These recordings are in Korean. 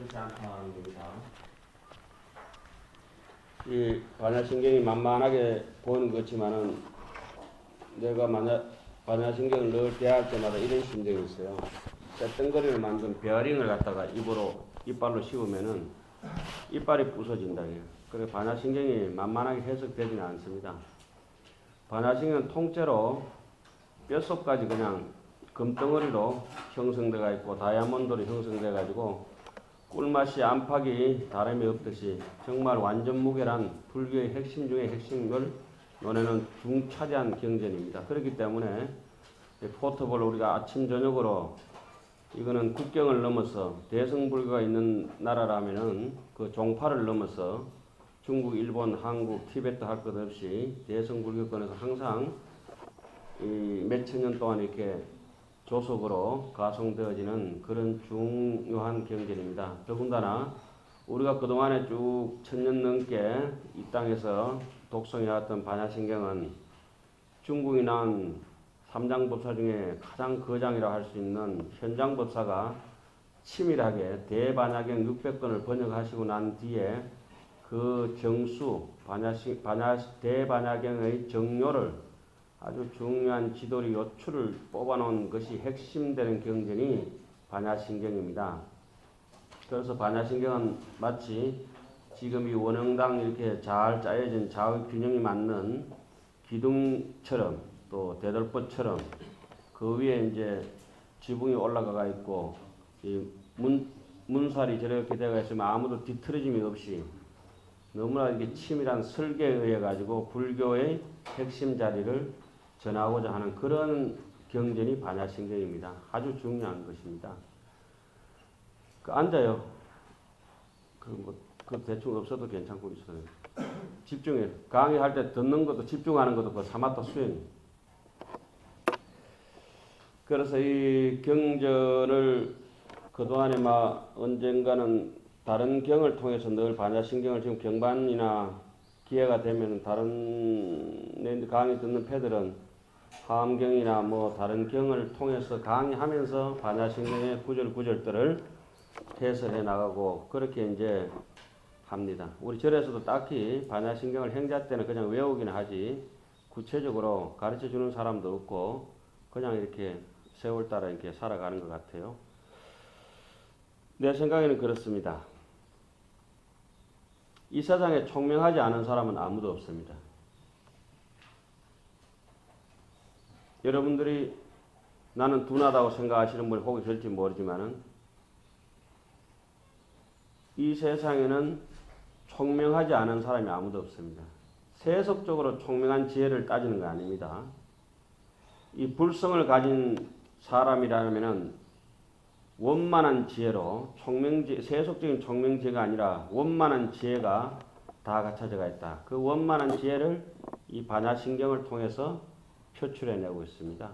그렇지 않다는 겁니다. 이 반야신경이 만만하게 보이는 것 같지만은 내가 만약 반야신경을 늘 대할 때마다 이런 심정이 있어요. 쇳덩거리를 만든 베어링을 갖다가 이빨로 씹으면은 이빨이 부서진다. 그래서 반야신경이 만만하게 해석되지는 않습니다. 반야신경은 통째로 뼛속까지 그냥 금덩어리로 형성되어 있고 다이아몬드로 형성되어 가지고 꿀맛이 안팎이 다름이 없듯이 정말 완전 무결한 불교의 핵심 중의 핵심을 논해는 중차대한 경전입니다. 그렇기 때문에 포터블 우리가 아침 저녁으로 이거는 국경을 넘어서 대승불교가 있는 나라라면은 그 종파를 넘어서 중국, 일본, 한국, 티베트 할 것 없이 대승불교권에서 항상 이 몇천 년 동안 이렇게 조속으로 가송되어지는 그런 중요한 경전입니다. 더군다나 우리가 그동안에 쭉 1000년 넘게 이 땅에서 독송해왔던 반야신경은 중국이 난 삼장법사 중에 가장 거장이라고 할 수 있는 현장법사가 치밀하게 대반야경 600권을 번역하시고 난 뒤에 그 정수, 대반야경의 정료를 아주 중요한 지도리 요추를 뽑아놓은 것이 핵심되는 경전이 반야신경입니다. 그래서 반야신경은 마치 지금 이 원형당 이렇게 잘 짜여진 좌우 균형이 맞는 기둥처럼 또 대들보처럼 그 위에 이제 지붕이 올라가 있고 이 문살이 저렇게 되어 있으면 아무도 뒤틀어짐이 없이 너무나 이게 치밀한 설계에 의해 가지고 불교의 핵심 자리를 전하고자 하는 그런 경전이 반야신경입니다. 아주 중요한 것입니다. 앉아요. 그 대충 없어도 괜찮고 있어요. 집중해. 강의할 때 듣는 것도 집중하는 것도 그 사마타 수행. 그래서 이 경전을 그동안에 언젠가는 다른 경을 통해서 늘 반야신경을 지금 경반이나 기회가 되면 다른 강의 듣는 패들은 화엄경이나 다른 경을 통해서 강의하면서 반야신경의 구절구절들을 해설해 나가고 그렇게 이제 합니다. 우리 절에서도 딱히 반야신경을 행자 때는 그냥 외우기는 하지 구체적으로 가르쳐 주는 사람도 없고 그냥 이렇게 세월 따라 이렇게 살아가는 것 같아요. 내 생각에는 그렇습니다. 이 세상에 총명하지 않은 사람은 아무도 없습니다. 여러분들이 나는 둔하다고 생각하시는 분이 혹시 있을지 모르지만은 이 세상에는 총명하지 않은 사람이 아무도 없습니다. 세속적으로 총명한 지혜를 따지는 거 아닙니다. 이 불성을 가진 사람이라면은 원만한 지혜로 세속적인 총명지혜가 아니라 원만한 지혜가 다 갖춰져 있다. 그 원만한 지혜를 이 반야신경을 통해서 표출해내고 있습니다.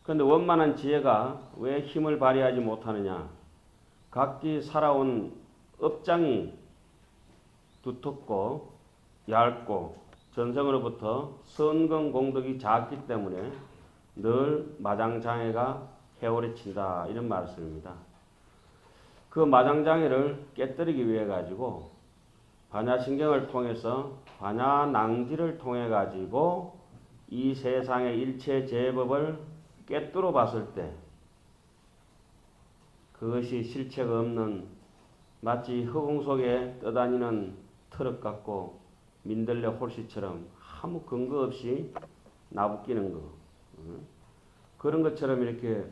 그런데 원만한 지혜가 왜 힘을 발휘하지 못하느냐? 각기 살아온 업장이 두텁고 얇고 전생으로부터 선건공덕이 작기 때문에 늘 마장장애가 해오래친다 이런 말씀입니다. 그 마장장애를 깨뜨리기 위해 가지고 반야신경을 통해서 반야낭지를 통해 가지고 이 세상의 일체 제법을 깨뜨려 봤을 때 그것이 실체가 없는 마치 허공 속에 떠다니는 트럭 같고 민들레 홀씨처럼 아무 근거 없이 나부끼는 거 그런 것처럼 이렇게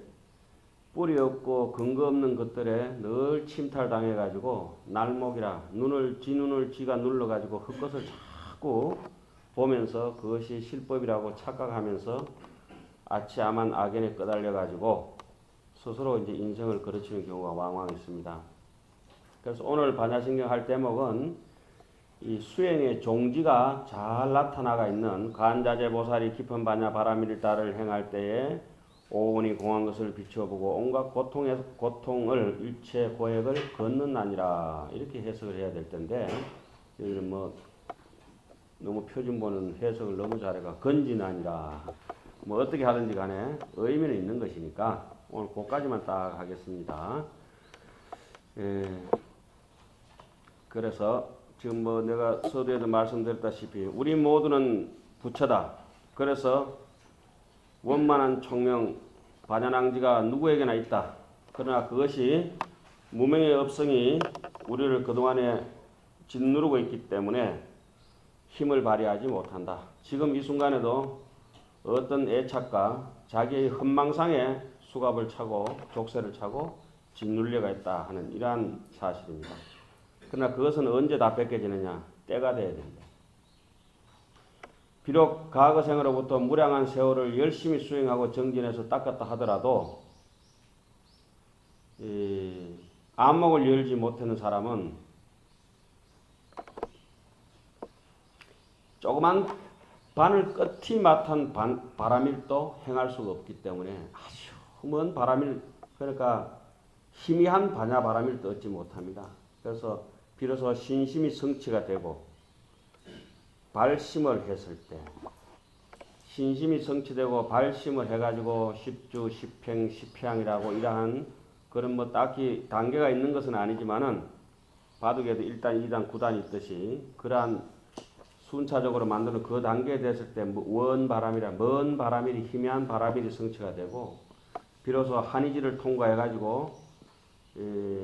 뿌리 없고 근거 없는 것들에 늘 침탈당해 가지고 날목이라 지 눈을 지가 눌러 가지고 헛것을 자꾸 보면서 그것이 실법이라고 착각하면서 아치아만 악연에 끄달려 가지고 스스로 이제 인생을 거르치는 경우가 왕왕 있습니다. 그래서 오늘 반야신경 할 대목은 이 수행의 종지가 잘 나타나가 있는 간자재보살이 깊은 반야 바라밀다를 행할 때에 오온이 공한 것을 비춰보고 온갖 고통을 일체 고액을 걷는나니라 이렇게 해석을 해야 될 텐데 여기는 너무 표준 보는 해석을 너무 잘해가 건지나니라 어떻게 하든지 간에 의미는 있는 것이니까 오늘 그까지만 딱 하겠습니다. 그래서 지금 뭐 내가 서두에도 말씀드렸다시피 우리 모두는 부처다. 그래서 원만한 총명 반야낭지가 누구에게나 있다. 그러나 그것이 무명의 업성이 우리를 그동안에 짓누르고 있기 때문에 힘을 발휘하지 못한다. 지금 이 순간에도 어떤 애착과 자기의 헌망상에 수갑을 차고 족쇄를 차고 짓눌려가 있다 하는 이러한 사실입니다. 그러나 그것은 언제 다 뺏겨지느냐? 때가 돼야 된다. 비록 과거생으로부터 무량한 세월을 열심히 수행하고 정진해서 닦았다 하더라도 안목을 열지 못하는 사람은 조그만 바늘 끝이 맡은 바람일도 행할 수가 없기 때문에 아주 먼 바람일, 그러니까 희미한 반야 바람일도 얻지 못합니다. 그래서 비로소 신심이 성취가 되고 발심을 했을 때 신심이 성취되고 발심을 해가지고 십주, 십행, 십향이라고 이러한 그런 뭐 딱히 단계가 있는 것은 아니지만은 바둑에도 1단, 2단, 9단이 있듯이 그러한 순차적으로 만드는 그 단계에 됐을 때 원바람이라 먼 바람일이 희미한 바람일이 성취가 되고 비로소 한이지를 통과해가지고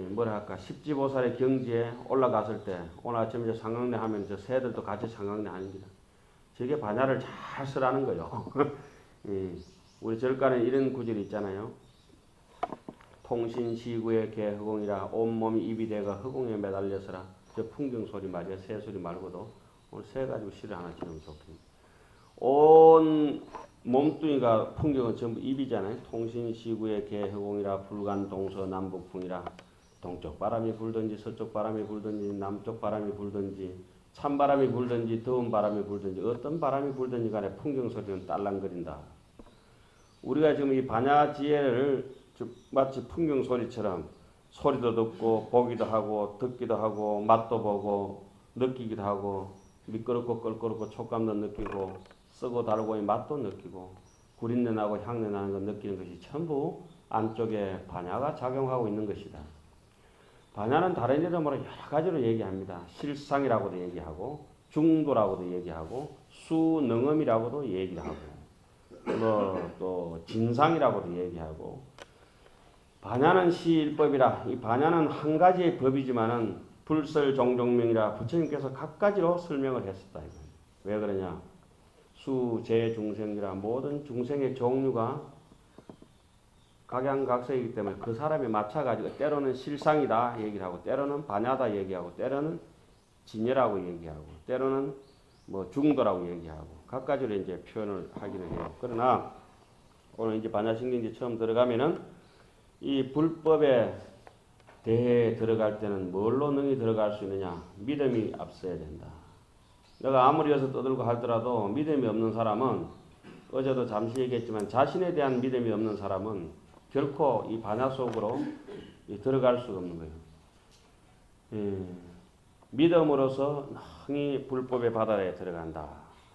뭐랄까 십지보살의 경지에 올라갔을 때 오늘 아침에 이제 상강례 하면 저 새들도 같이 상강례 합니다. 저게 반야를 잘 쓰라는 거요. 우리 절간에 이런 구절이 있잖아요. 통신시구의 개허공이라 온몸이 입이 되가 허공에 매달려서라. 저 풍경소리 말이야. 새소리 말고도 오늘 새 가지고 시를 하나 지으면 좋겠습니다. 온 몸뚱이가 풍경은 전부 입이잖아요. 통신시구의 개허공이라 불간 동서남북풍이라. 동쪽 바람이 불든지 서쪽 바람이 불든지 남쪽 바람이 불든지 찬바람이 불든지 더운 바람이 불든지 어떤 바람이 불든지 간에 풍경소리는 딸랑거린다. 우리가 지금 이 반야지혜를 마치 풍경소리처럼 소리도 듣고 보기도 하고 듣기도 하고 맛도 보고 느끼기도 하고 미끄럽고 껄끄럽고 촉감도 느끼고 쓰고 달고의 맛도 느끼고 구린내 나고 향내 나는 거 느끼는 것이 전부 안쪽에 반야가 작용하고 있는 것이다. 반야는 다른 이름으로 여러 가지로 얘기합니다. 실상이라고도 얘기하고 중도라고도 얘기하고 수능엄이라고도 얘기하고 또 진상이라고도 얘기하고 반야는 시일법이라. 이 반야는 한 가지의 법이지만은 불설종종명이라 부처님께서 각가지로 설명을 했었다. 왜 그러냐? 수재중생이라 모든 중생의 종류가 각양각색이기 때문에 그 사람에 맞춰가지고 때로는 실상이다 얘기를 하고 때로는 반야다 얘기하고 때로는 진여라고 얘기하고 때로는 뭐 중도라고 얘기하고 각가지로 이제 표현을 하기는 해요. 그러나 오늘 이제 반야신경지 처음 들어가면은 이 불법에 대해 들어갈 때는 뭘로 능히 들어갈 수 있느냐? 믿음이 앞서야 된다. 내가 아무리 여서 떠들고 하더라도 믿음이 없는 사람은 어제도 잠시 얘기했지만 자신에 대한 믿음이 없는 사람은 결코 이 반야 속으로 들어갈 수가 없는 거예요. 믿음으로서 능히 불법의 바다에 들어간다.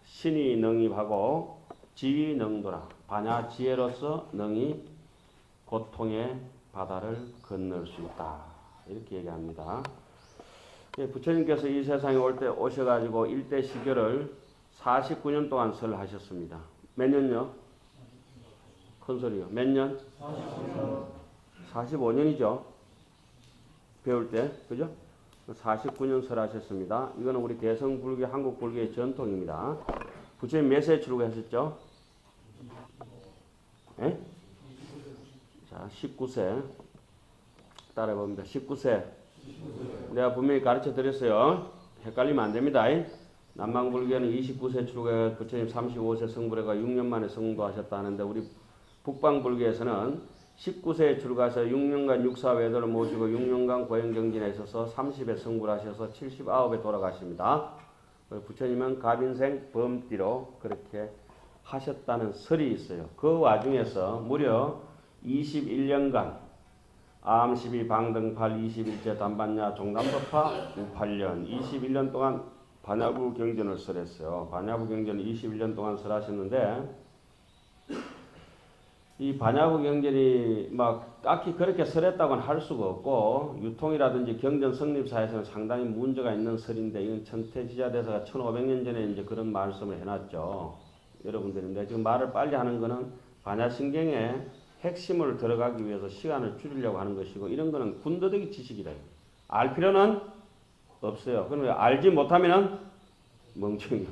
신이 능입하고 지위 능도라. 반야 지혜로서 능히 고통의 바다를 건널 수 있다. 이렇게 얘기합니다. 부처님께서 이 세상에 올 때 오셔가지고 일대 시교를 49년 동안 설하셨습니다. 몇 년요? 큰 소리요. 몇 년? 45년이죠. 배울 때. 그죠? 49년 설하셨습니다. 이거는 우리 대성불교, 한국불교의 전통입니다. 부처님 몇 세에 출가하셨죠? 예? 자, 19세. 따라해봅니다. 19세. 내가 분명히 가르쳐 드렸어요. 헷갈리면 안 됩니다. 남방불교는 29세 출가해 부처님 35세 성불해가 6년 만에 성도하셨다 하는데 우리 북방불교에서는 19세에 출가해서 6년간 육사외도를 모시고 6년간 고행정진에 있어서 30에 성불하셔서 79에 돌아가십니다. 부처님은 가빈생 범띠로 그렇게 하셨다는 설이 있어요. 그 와중에서 무려 21년간 암12 방등팔 21제 단반야 종단법화 8년 21년 동안 반야부 경전을 설했어요. 반야부 경전을 21년 동안 설하셨는데 이 반야부 경전이 막 딱히 그렇게 설했다고는 할 수가 없고 유통이라든지 경전 성립사에서는 상당히 문제가 있는 설인데 이건 천태지자대사가 1500년 전에 이제 그런 말씀을 해놨죠. 여러분들인데 지금 말을 빨리 하는 거는 반야신경의 핵심을 들어가기 위해서 시간을 줄이려고 하는 것이고 이런 거는 군더더기 지식이다. 알 필요는 없어요. 그러면 알지 못하면은 멍청이요.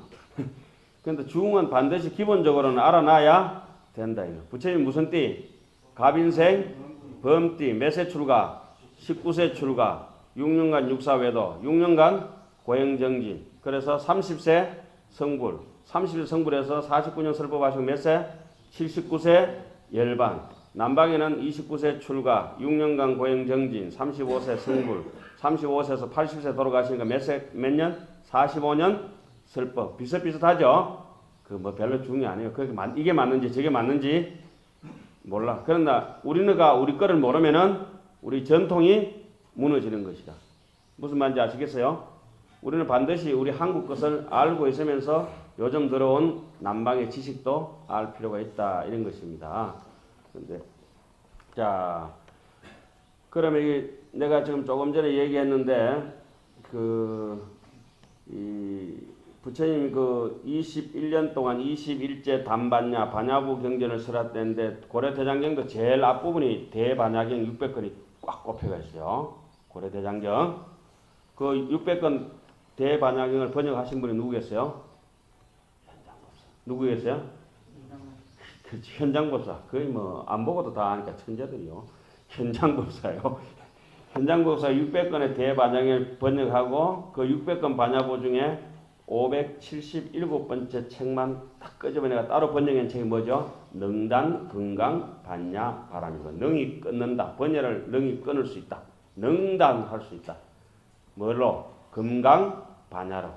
그런데 중은 반드시 기본적으로는 알아놔야 된다. 이거. 부처님 무슨 띠? 갑인생, 범띠, 몇 세 출가? 19세 출가, 6년간 육사외도, 6년간 고행정진. 그래서 30세 성불, 30세 성불에서 49년 설법하시고 몇 세? 79세 열반. 남방에는 29세 출가, 6년간 고행정진, 35세 성불, 35세에서 80세 돌아가시니까 몇 년? 45년 설법. 비슷비슷하죠? 그 뭐 별로 중요 아니에요. 이게 맞는지 저게 맞는지 몰라. 그러나 우리가 우리 거를 모르면은 우리 전통이 무너지는 것이다. 무슨 말인지 아시겠어요? 우리는 반드시 우리 한국 것을 알고 있으면서 요즘 들어온 남방의 지식도 알 필요가 있다. 이런 것입니다. 근데 자, 그러면 이게 내가 지금 조금 전에 얘기했는데 부처님이 21년 동안 21제 단반야 반야부 경전을 설했는데 고려대장경도 제일 앞부분이 대반야경 600건이 꽉 꼽혀가 있어요. 고려대장경. 그 600건 대반야경을 번역하신 분이 누구겠어요? 현장법사. 누구겠어요? 그렇지, 현장법사. 거의 뭐 안 보고도 다 아니까 천재들이요. 현장법사요. 현장법사 600건의 대반야경을 번역하고 그 600건 반야부 중에 577번째 책만 딱 끄집어내가 따로 번역한 책이 뭐죠? 능단, 건강, 반야, 바람이고 능이 끊는다. 번열을 능이 끊을 수 있다. 능단할 수 있다. 뭘로? 금강, 반야로.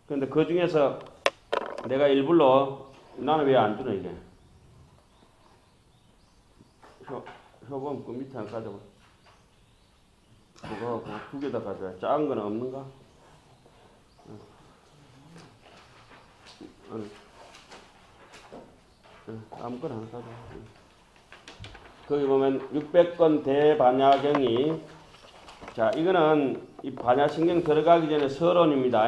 그런데 그 중에서 내가 일부러 나는 왜 안 주나 이게? 효범 그 밑에 한 가져봐. 그거 두 개 다 가져와. 작은 거는 없는가? 아무거나 하나 가져. 거기 보면 600건 대반야경이 자 이거는 이 반야신경 들어가기 전에 서론입니다.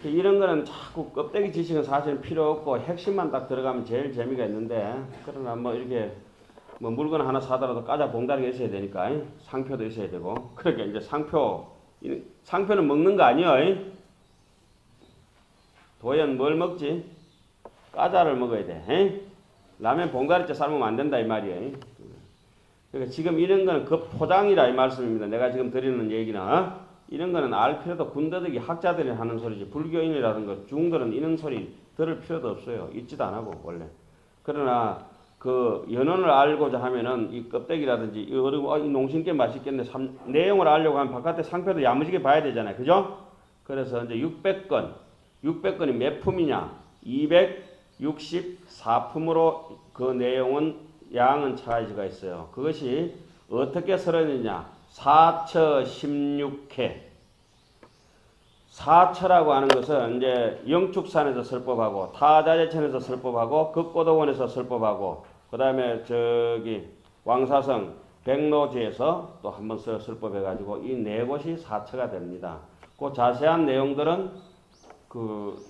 이런 거는 자꾸 껍데기 지식은 사실 필요 없고 핵심만 딱 들어가면 제일 재미가 있는데 그러나 뭐 이렇게 뭐 물건 하나 사더라도 까자 봉다리가 있어야 되니까 상표도 있어야 되고 그러니까 이제 상표는 먹는 거 아니에요. 도연 뭘 먹지? 까자를 먹어야 돼. 라면 봉다리째 삶으면 안 된다 이 말이에요. 그러니까 지금 이런 거는 그 포장이라 이 말씀입니다. 내가 지금 드리는 얘기는 이런 거는 알 필요도 군더더기 학자들이 하는 소리지 불교인이라든가 중들은 이런 소리 들을 필요도 없어요. 있지도 안 하고 원래. 그러나 그 연원을 알고자 하면은 이 껍데기라든지 이 농심께 맛있겠네. 내용을 알려고 하면 바깥에 상표도 야무지게 봐야 되잖아요. 그죠? 그래서 이제 600건이 몇 품이냐? 264품으로 그 내용은 양은 차이가 있어요. 그것이 어떻게 설했느냐? 사처 16회. 사처라고 하는 것은 이제 영축산에서 설법하고 타자제천에서 설법하고 극고도원에서 설법하고 그 다음에 저기 왕사성 백로지에서 또 한번 설법해가지고 이 네 곳이 사처가 됩니다. 그 자세한 내용들은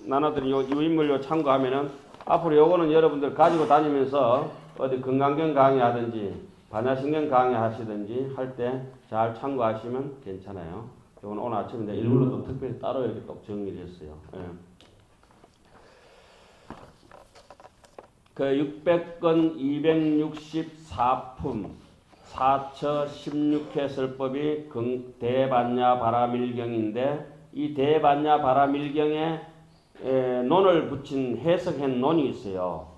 나눠드린 요 인물료 참고하면은 앞으로 요거는 여러분들 가지고 다니면서 어디 건강경 강의하든지 반야신경 강의하시든지 할 때 잘 참고하시면 괜찮아요. 이건 오늘 아침에 내가 일부러 또 특별히 따로 이렇게 또 정리를 했어요. 예. 그 600건 264품 사처 16회 설법이 대반야 바라밀경인데 이 대반야 바라밀경에 논을 붙인 해석한 논이 있어요.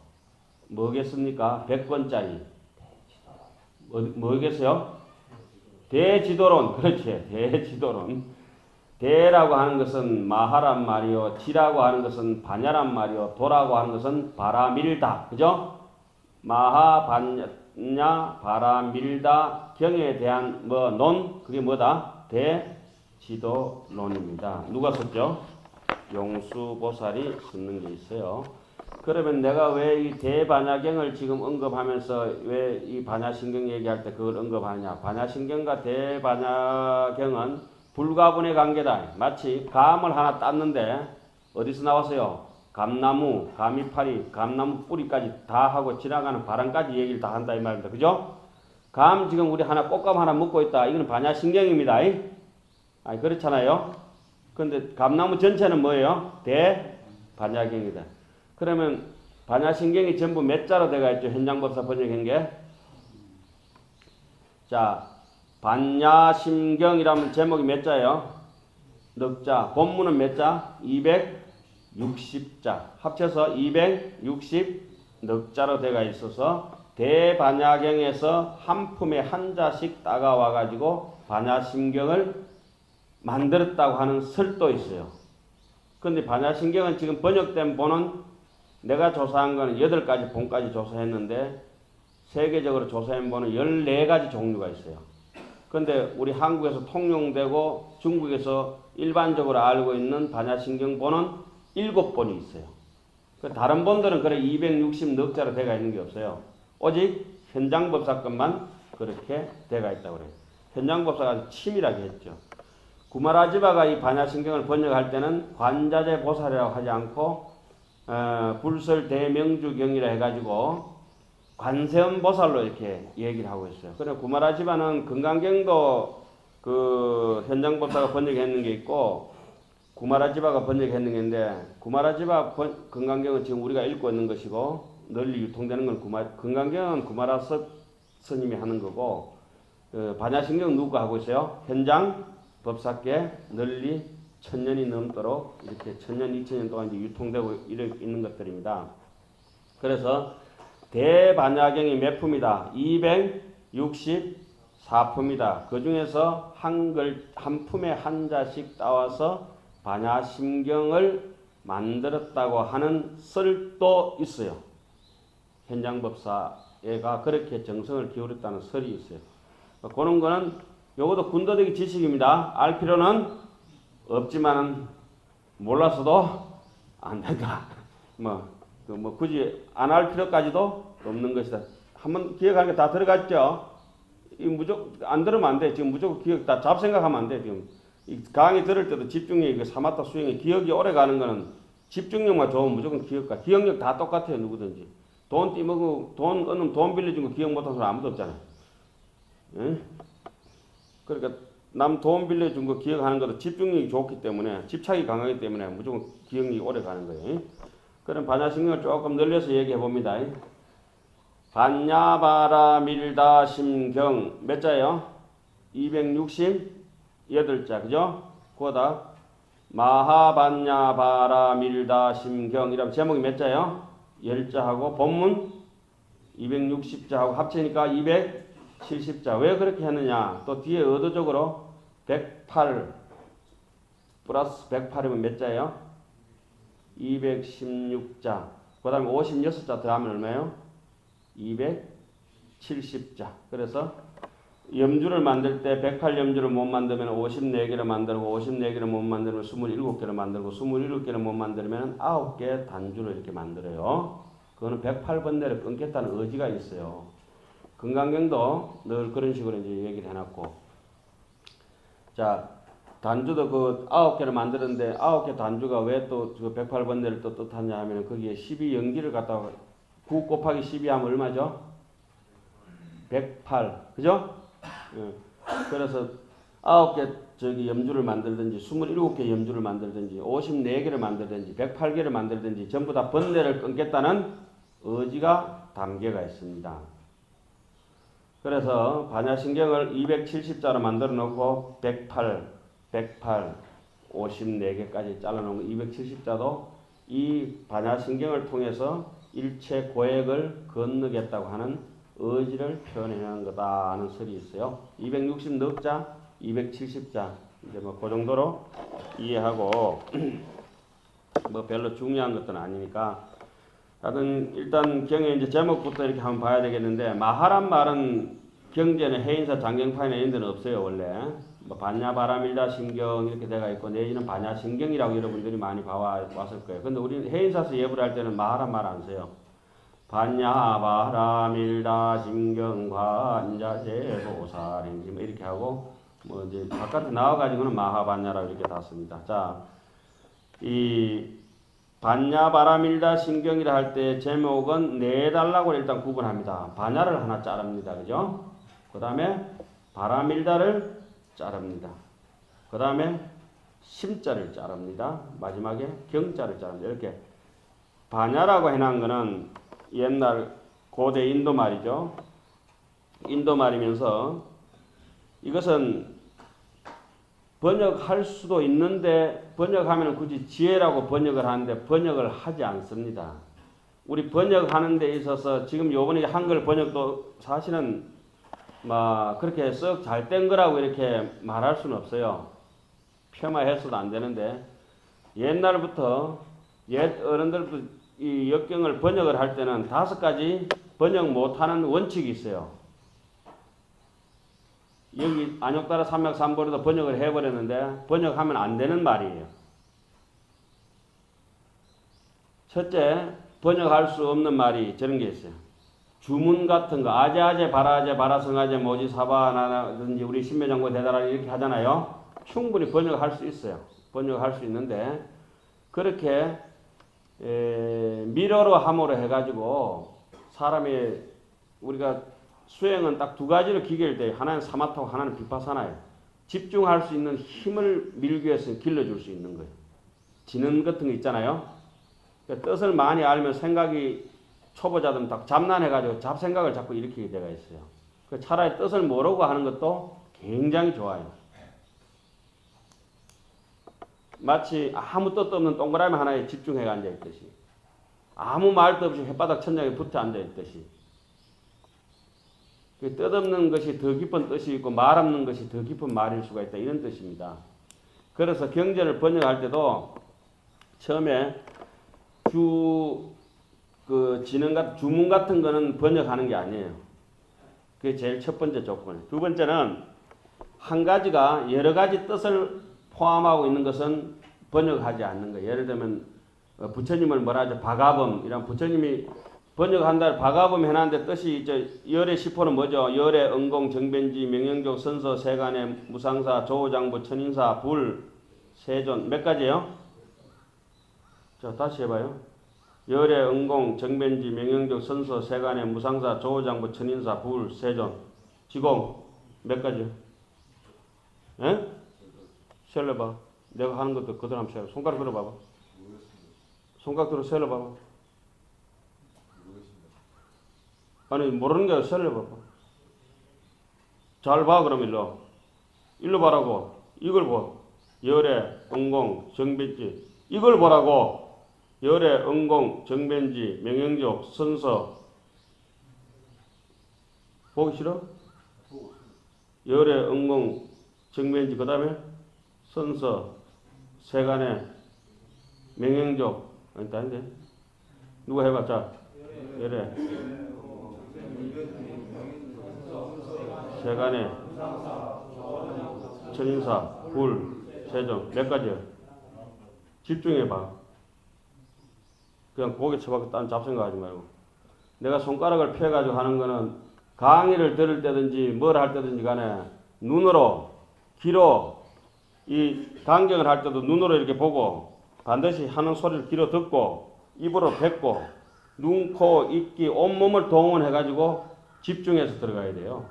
뭐겠습니까? 100권짜리. 뭐겠어요? 대지도론. 그렇지. 대지도론. 대라고 하는 것은 마하란 말이요. 지라고 하는 것은 반야란 말이요. 도라고 하는 것은 바라밀다. 그죠? 마하, 반야, 바라밀다. 경에 대한 논. 그게 뭐다? 대지도론입니다. 누가 썼죠? 용수보살이 쓰는 게 있어요. 그러면 내가 왜 이 대반야경을 지금 언급하면서 왜 이 반야신경 얘기할 때 그걸 언급하느냐. 반야신경과 대반야경은 불가분의 관계다. 마치 감을 하나 땄는데 어디서 나왔어요? 감나무, 감이파리, 감나무 뿌리까지 다 하고 지나가는 바람까지 얘기를 다 한다 이 말입니다. 그죠? 감 지금 우리 하나 꽃감 하나 먹고 있다. 이거는 반야신경입니다. 아니 그렇잖아요. 근데 감나무 전체는 뭐예요? 대반야경이다. 그러면 반야신경이 전부 몇 자로 돼가 있죠? 현장법사 번역한 게. 자, 반야심경이라면 제목이 몇 자예요? 넉 자. 본문은 몇 자? 260자. 합쳐서 260 넉 자로 돼가 있어서 대반야경에서 한 품에 한 자씩 따가와 가지고 반야심경을 만들었다고 하는 설도 있어요. 근데 반야신경은 지금 번역된 본은 내가 조사한 거는 8가지 본까지 조사했는데 세계적으로 조사한 본은 14가지 종류가 있어요. 근데 우리 한국에서 통용되고 중국에서 일반적으로 알고 있는 반야신경 본은 7본이 있어요. 다른 본들은 그래 260넉 자로 돼가 있는 게 없어요. 오직 현장법사건만 그렇게 돼가 있다고 그래요. 현장법사가 치밀하게 했죠. 구마라지바가 이 반야신경을 번역할 때는 관자재 보살이라고 하지 않고 불설대명주경이라 해가지고 관세음 보살로 이렇게 얘기를 하고 있어요. 그래 구마라지바는 금강경도 그 현장법사가 번역했는 게 있고 구마라지바가 번역했는 게 있는데 구마라지바 금강경은 지금 우리가 읽고 있는 것이고 널리 유통되는 건 금강경은 구마라 스님이 하는 거고 반야신경은 누가 하고 있어요? 현장 법사께 널리 1000년이 넘도록 이렇게 1000년, 2000년 동안 이제 유통되고 있는 것들입니다. 그래서 대반야경이 몇 품이다? 264품이다. 그 중에서 한 품에 한 자씩 따와서 반야심경을 만들었다고 하는 설도 있어요. 현장법사가 그렇게 정성을 기울였다는 설이 있어요. 그런 거는 요것도 군더더기 지식입니다. 알 필요는 없지만 몰라서도 안 된다. 굳이 안 할 필요까지도 없는 것이다. 한번 기억하는 게 다 들어갔죠? 이 무조건 안 들으면 안 돼. 지금 무조건 기억 다 잡생각하면 안 돼. 지금 이 강의 들을 때도 집중력이 사마타 수행이 기억이 오래 가는 거는 집중력만 좋으면 무조건 기억력 다 똑같아요. 누구든지. 돈 띠먹고 돈 빌려준 거 기억 못하는 사람 아무도 없잖아요. 응? 그러니까 남 돈 빌려준 거 기억하는 것도 집중력이 좋기 때문에 집착이 강하기 때문에 무조건 기억력이 오래 가는 거예요. 그럼 반야신경을 조금 늘려서 얘기해 봅니다. 반야바라밀다심경 몇 자예요? 268자 그죠? 그거다 마하반야바라밀다심경 이라면 제목이 몇 자예요? 10자하고 본문 260자하고 합치니까 270자. 왜 그렇게 했느냐? 또 뒤에 의도적으로 108 플러스 108이면 몇 자예요? 216자. 그 다음에 56자 더하면 얼마예요? 270자. 그래서 염주를 만들 때 108염주를 못 만들면 54개를 만들고 54개를 못 만들면 27개를 만들고 27개를 못 만들면 9개 단주를 이렇게 만들어요. 그거는 108번대를 끊겠다는 의지가 있어요. 금강경도 늘 그런 식으로 이제 얘기를 해놨고. 자, 단주도 그 9개를 만들었는데 9개 단주가 왜 또 그 108번대를 또 뜻하냐 하면 거기에 12연기를 갖다가 9 곱하기 12 하면 얼마죠? 108. 그죠? 그래서 9개 염주를 만들든지 27개 염주를 만들든지 54개를 만들든지 108개를 만들든지 전부 다 번뇌를 끊겠다는 의지가 담겨가 있습니다. 그래서 반야신경을 270자로 만들어 놓고 108, 54개까지 잘라놓은 270자도 이 반야신경을 통해서 일체 고액을 건너겠다고 하는 의지를 표현하는 거다 하는 설이 있어요. 260넉자, 270자 이제 뭐 그 정도로 이해하고 뭐 별로 중요한 것은 아니니까 하여튼 일단 경에 이제 제목부터 이렇게 한번 봐야 되겠는데 마하란 말은 경제는 해인사 장경파이나 이런 데는 없어요 원래. 뭐 반야바라밀다 신경 이렇게 돼가 있고 내지는 반야신경이라고 여러분들이 많이 봐왔을 거예요. 근데 우리는 해인사서 예불 할 때는 마하란 말 안 써요. 반야바라밀다 신경 관자재보살행심 뭐 이렇게 하고 뭐 이제 바깥에 나와가지고는 마하반야라고 이렇게 다 씁니다. 자, 이 반야바라밀다 신경이라 할 때 제목은 내달라고 일단 구분합니다. 반야를 하나 자릅니다. 그죠? 그 다음에 바라밀다를 자릅니다. 그 다음에 심자를 자릅니다. 마지막에 경자를 자릅니다. 이렇게 반야라고 해놓은 거는 옛날 고대 인도 말이죠. 인도 말이면서 이것은 번역할 수도 있는데 번역하면 굳이 지혜라고 번역을 하는데 번역을 하지 않습니다. 우리 번역하는 데 있어서 지금 요번에 한글 번역도 사실은 막 그렇게 썩 잘 된 거라고 이렇게 말할 수는 없어요. 폄하해서도 안 되는데 옛날부터 옛 어른들부터 이 역경을 번역을 할 때는 5가지 번역 못하는 원칙이 있어요. 여기 안욕따라 삼맥삼보리도 번역을 해버렸는데 번역하면 안 되는 말이에요. 첫째, 번역할 수 없는 말이 저런 게 있어요. 주문 같은 거, 아제아제, 바라제, 바라성아제, 모지, 사바나든지 우리 신묘장고 대다라리 이렇게 하잖아요. 충분히 번역할 수 있어요. 번역할 수 있는데 그렇게 미러로 함으로 해가지고 사람이 우리가 수행은 딱 2가지로 기계를 돼. 하나는 사마타고 하나는 비파사나예요. 집중할 수 있는 힘을 밀기 위해서 길러줄 수 있는 거예요. 지능 같은 거 있잖아요. 그러니까 뜻을 많이 알면 생각이 초보자들은 딱 잡난해가지고 잡생각을 자꾸 일으키게 되어 있어요. 차라리 뜻을 모르고 하는 것도 굉장히 좋아요. 마치 아무 뜻도 없는 동그라미 하나에 집중해 앉아있듯이 아무 말도 없이 햇바닥 천장에 붙어 앉아있듯이 뜻없는 것이 더 깊은 뜻이 있고 말 없는 것이 더 깊은 말일 수가 있다. 이런 뜻입니다. 그래서 경전을 번역할 때도 처음에 주문 같은 거는 번역하는 게 아니에요. 그게 제일 첫 번째 조건이에요. 두 번째는 한 가지가 여러 가지 뜻을 포함하고 있는 것은 번역하지 않는 거예요. 예를 들면 부처님을 뭐라 하죠? 바가범 이런 부처님이 번역한다 바가범 해놨는데 뜻이 이제 열의 시포는 뭐죠? 열의 응공 정변지 명영족 선서 세간의 무상사 조장부 천인사 불 세존 몇 가지예요? 자 다시 해봐요. 열의 응공 정변지 명영족 선서 세간의 무상사 조장부 천인사 불 세존 지공 몇 가지요? 예? 셀러봐. 내가 하는 것도 그대로 한번 셀러. 손가락 들어봐봐. 손가락 들어 셀러봐봐. 아니 모르는 게 셀러봐봐. 잘 봐 그럼 일로. 일로 봐라고. 이걸 봐. 열의 응공 정변지 이걸 보라고. 열의 응공 정변지 명영족 선서 보기 싫어? 열의 응공 정변지 그 다음에 선서 세간의 명영족 아닌데 누가 해봐. 자 열의 세간의 천인사 불 세종 몇 가지요? 집중해봐. 그냥 고개 쳐박고 딴 잡생각하지 말고. 내가 손가락을 펴가지고 하는 거는 강의를 들을 때든지 뭘 할 때든지 간에 눈으로 귀로 이 강경을 할 때도 눈으로 이렇게 보고 반드시 하는 소리를 귀로 듣고 입으로 뱉고 눈, 코, 입, 귀, 온몸을 동원해가지고 집중해서 들어가야 돼요.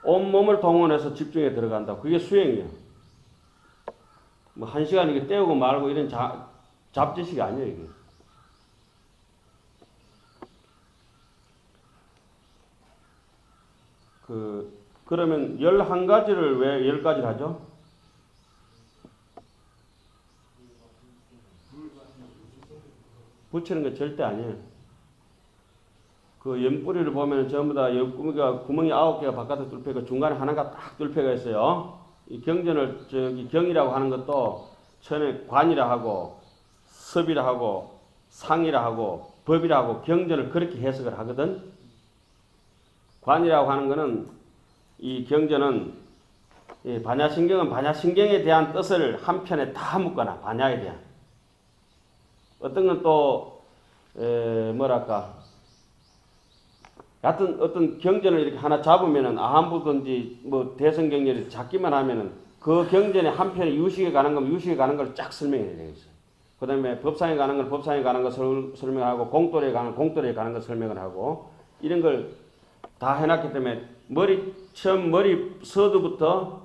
온몸을 동원해서 집중해 들어간다. 그게 수행이에요. 뭐 1시간 이게 떼우고 말고 이런 잡지식이 아니에요, 이게. 그러면 11가지를 왜 10가지를 하죠? 붙이는 게 절대 아니에요. 그 연뿌리를 보면 전부 다 구멍이 9개가 바깥에 뚫혀있고 중간에 하나가 딱 뚫혀가 있어요. 이 경전을 경이라고 하는 것도 처음에 관이라 하고 섭이라 하고 상이라 하고 법이라 하고 경전을 그렇게 해석을 하거든. 관이라고 하는 것은 이 경전은 이 반야신경은 반야신경에 대한 뜻을 한 편에 다 묶거나 반야에 대한 어떤 건 또 뭐랄까 같은 어떤 경전을 이렇게 하나 잡으면은 아한부든지 뭐 대성경전을 잡기만 하면은 그 경전의 한 편에 유식에 관한 거면 유식에 관한 걸 쫙 설명해야 되겠어요. 그 다음에 법상에 관한 걸 법상에 관한 거 설명하고 공돌에 관한 공돌에 관한 거 설명을 하고 이런 걸 다 해놨기 때문에 처음 머리 서두부터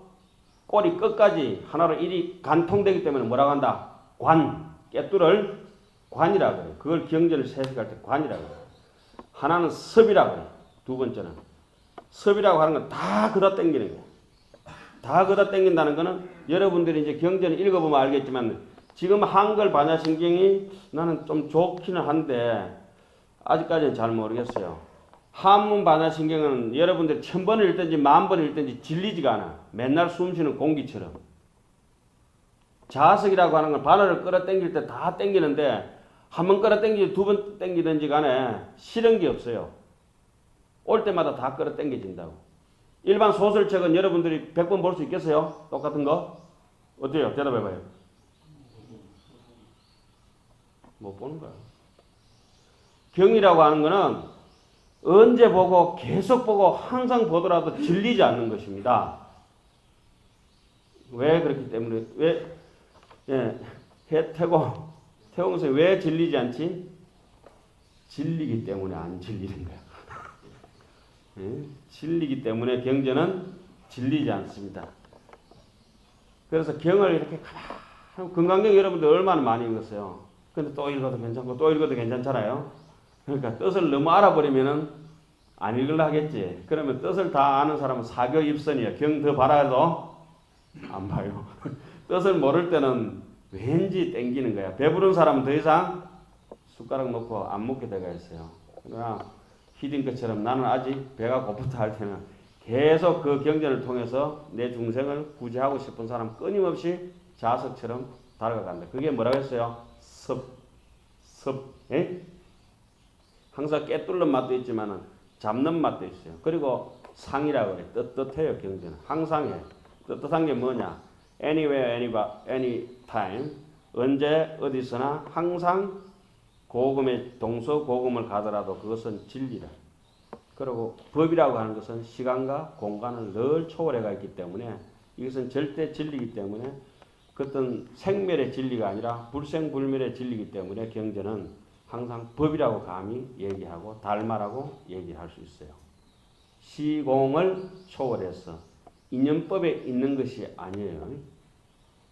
꼬리 끝까지 하나로 일이 간통되기 때문에 뭐라고 한다? 관, 깨뚫을 관이라고 해요. 그걸 경전을 해석할 때 관이라고 해요. 하나는 섭이라고 해요. 두 번째는 섭이라고 하는 건 다 걷어 당기는 거예요. 다 걷어 당긴다는 거는 여러분들이 이제 경전을 읽어보면 알겠지만 지금 한글 반야신경이 나는 좀 좋기는 한데 아직까지는 잘 모르겠어요. 한문 반야신경은 여러분들이 1000번을 읽든지 10,000번을 읽든지 질리지가 않아. 맨날 숨쉬는 공기처럼. 자석이라고 하는 건 바늘을 끌어당길 때 다 당기는데 한 번 끌어당기지 두 번 당기든지 간에 싫은 게 없어요. 올 때마다 다 끌어당겨진다고. 일반 소설책은 여러분들이 100번 볼 수 있겠어요? 똑같은 거? 어때요? 대답해봐요. 못 보는 거야. 경이라고 하는 거는 언제 보고 계속 보고 항상 보더라도 질리지 않는 것입니다. 왜 그렇기 때문에 태공 선생 왜 질리지 않지? 질리기 때문에 안 질리는 거야. 질리기 때문에 경전은 질리지 않습니다. 그래서 경을 이렇게 가만 금강경 여러분들 얼마나 많이 읽었어요. 근데 또 읽어도 괜찮고 또 읽어도 괜찮잖아요. 그러니까 뜻을 너무 알아버리면은 안 읽으려 하겠지. 그러면 뜻을 다 아는 사람은 사교입선이야. 경 더 봐라도 안 봐요. 뜻을 모를 때는 왠지 땡기는 거야. 배부른 사람은 더 이상 숟가락 놓고 안 먹게 돼가 있어요. 그러나 히딩크처럼 나는 아직 배가 고프다 할 때는 계속 그 경전을 통해서 내 중생을 구제하고 싶은 사람 끊임없이 자석처럼 달아간다. 그게 뭐라고 했어요? 예? 항상 깨뚫는 맛도 있지만은 잡는 맛도 있어요. 그리고 상이라고 그래. 떳떳해요, 경전은. 항상 해. 떳떳한 게 뭐냐? anywhere, anytime. 언제, 어디서나 항상 고금의 동서 고금을 가더라도 그것은 진리라. 그리고 법이라고 하는 것은 시간과 공간을 늘 초월해가 있기 때문에 이것은 절대 진리이기 때문에 어떤 생멸의 진리가 아니라 불생불멸의 진리이기 때문에 경전은 항상 법이라고 감히 얘기하고 달마라고 얘기할 수 있어요. 시공을 초월해서 인연법에 있는 것이 아니에요.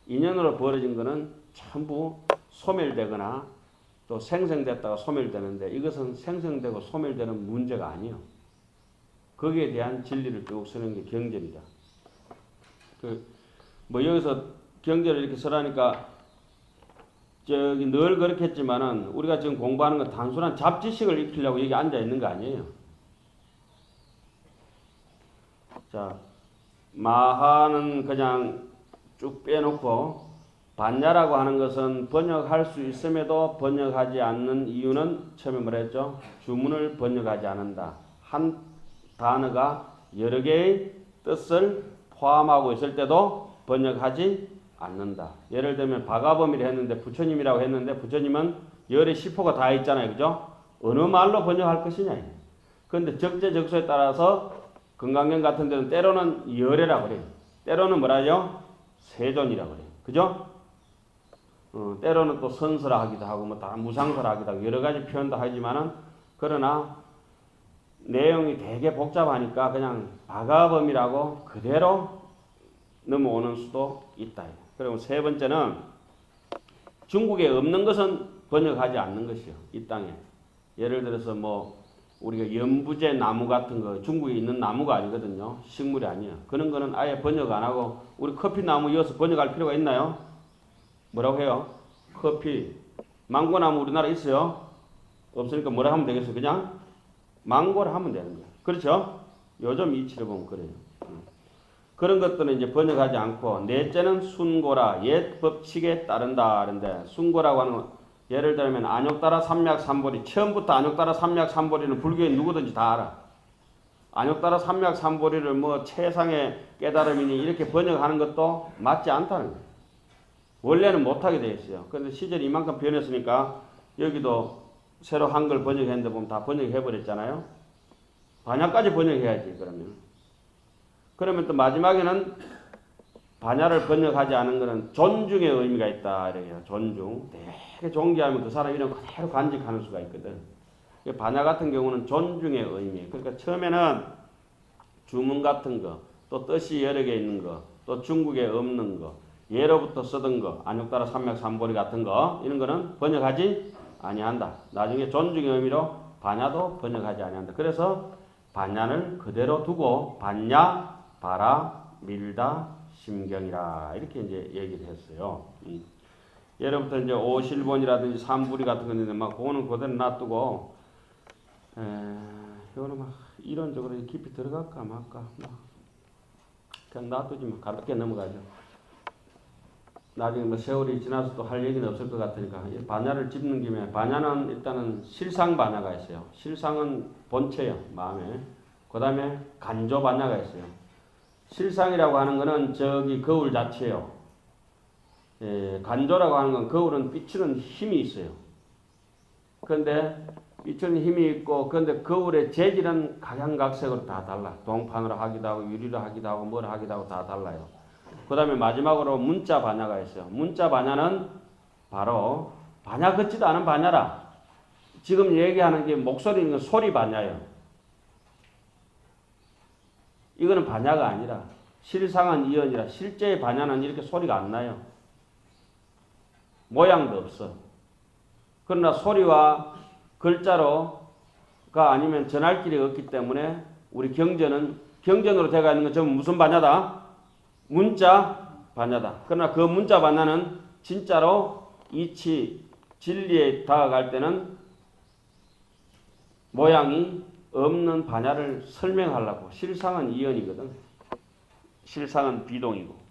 인연으로 벌어진 것은 전부 소멸되거나 또 생성됐다가 소멸되는데 이것은 생성되고 소멸되는 문제가 아니에요. 거기에 대한 진리를 쭉 쓰는 게 경전이다. 여기서 경전을 이렇게 쓰라니까 늘 그렇겠지만은 우리가 지금 공부하는 건 단순한 잡지식을 익히려고 여기 앉아 있는 거 아니에요. 자, 마하는 그냥 쭉 빼놓고 반야라고 하는 것은 번역할 수 있음에도 번역하지 않는 이유는 처음에 뭐라 했죠? 주문을 번역하지 않는다. 한 단어가 여러 개의 뜻을 포함하고 있을 때도 번역하지 않는다. 예를 들면 바가범이라 했는데 부처님이라고 했는데 부처님은 열의 시포가 다 있잖아요. 그죠? 어느 말로 번역할 것이냐. 그런데 적재적소에 따라서 금강경 같은 데는 때로는 열애라고 그래요. 때로는 뭐라죠? 세존이라고 그래요. 그죠? 때로는 또 선서라 하기도 하고 뭐 다 무상서라 하기도 하고 여러 가지 표현도 하지만은 그러나 내용이 되게 복잡하니까 그냥 바가범이라고 그대로 넘어오는 수도 있다. 그리고 세 번째는 중국에 없는 것은 번역하지 않는 것이요. 이 땅에. 예를 들어서 뭐 우리가 연부제 나무 같은 거 중국에 있는 나무가 아니거든요. 식물이 아니에요. 그런 거는 아예 번역 안 하고 우리 커피 나무 이어서 번역할 필요가 있나요? 뭐라고 해요? 커피. 망고나무 우리나라 있어요? 없으니까 뭐라 하면 되겠어요? 그냥 망고를 하면 되는 거예요. 그렇죠? 요즘 이치를 보면 그래요. 그런 것들은 이제 번역하지 않고 넷째는 순고라 옛 법칙에 따른다. 그런데 순고라고 하는 건 예를 들면 안욕따라 삼맥삼보리 처음부터 안욕따라 삼맥삼보리는 불교인 누구든지 다 알아. 안욕따라 삼맥삼보리를 뭐 최상의 깨달음이니 이렇게 번역하는 것도 맞지 않다는 거예요. 원래는 못하게 되어 있어요. 그런데 시절이 이만큼 변했으니까 여기도 새로 한글 번역했는데 보면 다 번역해버렸잖아요. 반야까지 번역해야지 그러면 또 마지막에는 반야를 번역하지 않은 것은 존중의 의미가 있다. 이래요. 존중. 되게 존귀하면 그 사람 이름 그대로 간직하는 수가 있거든. 반야 같은 경우는 존중의 의미. 그러니까 처음에는 주문 같은 거, 또 뜻이 여러 개 있는 거, 또 중국에 없는 거, 예로부터 쓰던 거, 안욕따라 삼맥삼보리 같은 거 이런 거는 번역하지 아니한다. 나중에 존중의 의미로 반야도 번역하지 아니한다. 그래서 반야를 그대로 두고 반야, 바라, 밀다, 심경이라 이렇게 이제 얘기를 했어요. 예로부터 이제 오실본이라든지 삼부리 같은 건데 막 그거는 그대로 놔두고 이거는 막 이론적으로 깊이 들어갈까 말까 그냥 놔두지 가볍게 넘어가죠. 나중에 뭐 세월이 지나서 또 할 얘기는 없을 것 같으니까 반야를 짚는 김에 반야는 일단은 실상 반야가 있어요. 실상은 본체요 마음에. 그 다음에 간조 반야가 있어요. 실상이라고 하는 거는 저기 거울 자체요. 간조라고 하는 건 거울은 비추는 힘이 있어요. 그런데 비추는 힘이 있고 그런데 거울의 재질은 각양각색으로 다 달라. 동판으로 하기도 하고 유리로 하기도 하고 뭐로 하기도 하고 다 달라요. 그 다음에 마지막으로 문자 반야가 있어요. 문자 반야는 바로 반야 같지도 않은 반야라. 지금 얘기하는 게 목소리는 건 소리 반야예요. 이거는 반야가 아니라 실상은 이언이라 실제의 반야는 이렇게 소리가 안 나요. 모양도 없어. 그러나 소리와 글자로가 아니면 전할 길이 없기 때문에 우리 경전으로 되어 있는 건 전부 무슨 반야다? 문자 반야다. 그러나 그 문자 반야는 진짜로 이치 진리에 다가갈 때는 모양이 없는 반야를 설명하려고. 실상은 이언이거든. 실상은 비동이고.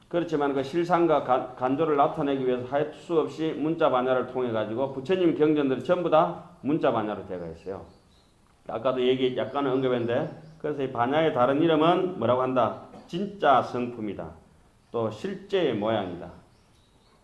그렇지만 그 실상과 간조를 나타내기 위해서 할 수 없이 문자 반야를 통해 가지고 부처님 경전들이 전부 다 문자 반야로 되어 있어요. 아까도 약간 언급했는데 그래서 이 반야의 다른 이름은 뭐라고 한다? 진짜 성품이다. 또 실제의 모양이다.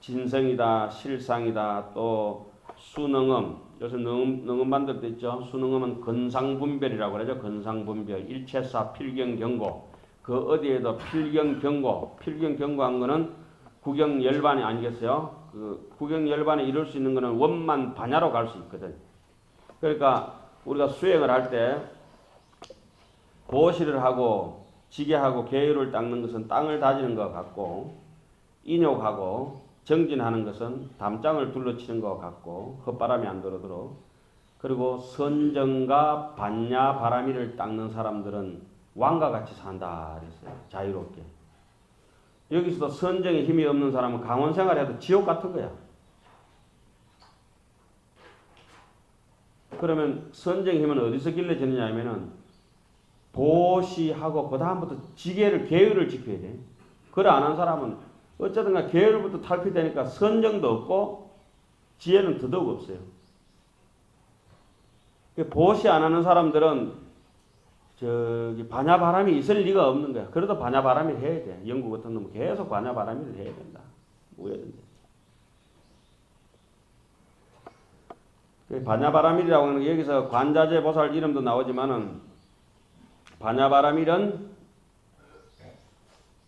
진성이다. 실상이다. 또 수능음. 요새 능음 만들 때 있죠. 수능음은 근상분별이라고 그러죠. 근상분별. 일체사 필경경고. 그 어디에도 필경경고. 필경경고한 거는 구경열반이 아니겠어요? 그 구경열반에 이룰 수 있는 거는 원만 반야로 갈 수 있거든. 그러니까 우리가 수행을 할 때 보시를 하고 지게하고 계율을 닦는 것은 땅을 다지는 것 같고 인욕하고 정진하는 것은 담장을 둘러치는 것 같고 헛바람이 안 들어도록 그리고 선정과 반야 바라미를 닦는 사람들은 왕과 같이 산다 그랬어요. 자유롭게. 여기서도 선정에 힘이 없는 사람은 강원 생활해도 지옥 같은 거야. 그러면 선정의 힘은 어디서 길러지느냐 하면은 보시하고 그 다음부터 지계를 계율을 지켜야 돼. 그래 안 한 사람은 어쩌든가 계율부터 탈피되니까 선정도 없고 지혜는 더더욱 없어요. 보시 안 하는 사람들은 저기 반야바람이 있을 리가 없는 거야. 그래도 반야바람을 해야 돼. 영국 같은 놈은 계속 반야바람을 해야 된다. 뭐든지. 반야바람이라고 하는 게 여기서 관자재 보살 이름도 나오지만은 반야바람일은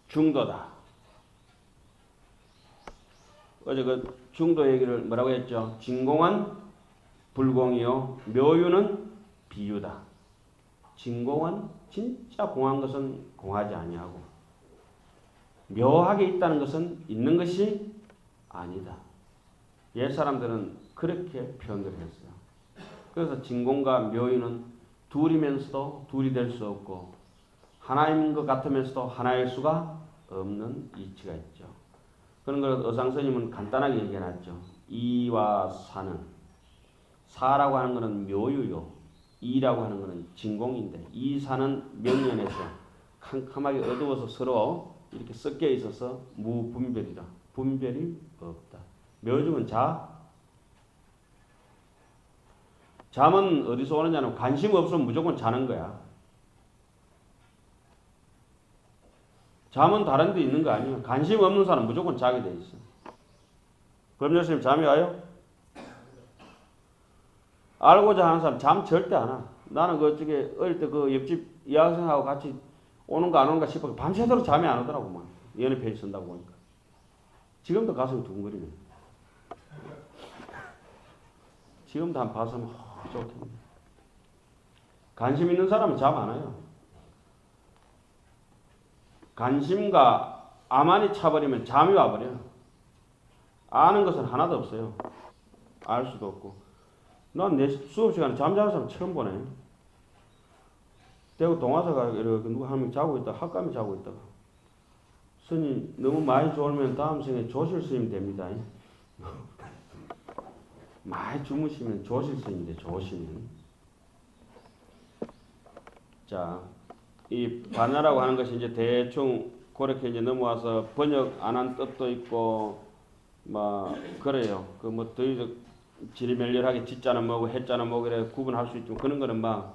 중도다. 어제 그 중도 얘기를 뭐라고 했죠? 진공은 불공이요. 묘유는 비유다. 진공은 진짜 공한 것은 공하지 아니하고 묘하게 있다는 것은 있는 것이 아니다. 옛 사람들은 그렇게 표현을 했어요. 그래서 진공과 묘유는 둘이면서도 둘이 될 수 없고 하나인 것 같으면서도 하나일 수가 없는 이치가 있죠. 그런 걸 어상스님은 간단하게 얘기해놨죠. 이와 사는 사라고 하는 것은 묘유요. 이라고 하는 것은 진공인데 이 사는 명연에서 캄캄하게 어두워서 서로 이렇게 섞여 있어서 무분별이다. 분별이 없다. 묘중은 잠은 어디서 오느냐면 관심 없으면 무조건 자는 거야. 잠은 다른 데 있는 거 아니에요. 관심 없는 사람 무조건 자게 돼 있어. 그럼 교수님 잠이 와요? 알고자 하는 사람 잠 절대 안 와. 나는 그 어떻게 어릴 때 그 옆집 여학생하고 같이 오는가 안 오는가 싶어 밤새도록 잠이 안 오더라고 막 연애 페이지 쓴다고 보니까. 지금도 가슴이 두근거리네. 지금도 한 봤으면 좋겠네. 관심 있는 사람은 잠 안 와요. 관심과 암만이 차버리면 잠이 와버려요. 아는 것은 하나도 없어요. 알 수도 없고. 난 내 수업 시간에 잠자는 사람 처음 보네. 대구 동화사가 이렇게 누가 한 명 자고 있다, 학감이 자고 있다가. 스님, 너무 많이 졸면 다음 생에 조실 스님 됩니다. 많이 주무시면 조실 스님인데, 조시면. 자, 이 반야라고 하는 것이 이제 대충 그렇게 이제 넘어와서 번역 안 한 뜻도 있고, 막, 그래요. 그 뭐, 더 지리멸렬하게 지자는 뭐고, 해자는 뭐고, 이래 구분할 수 있지만, 그런 거는 막,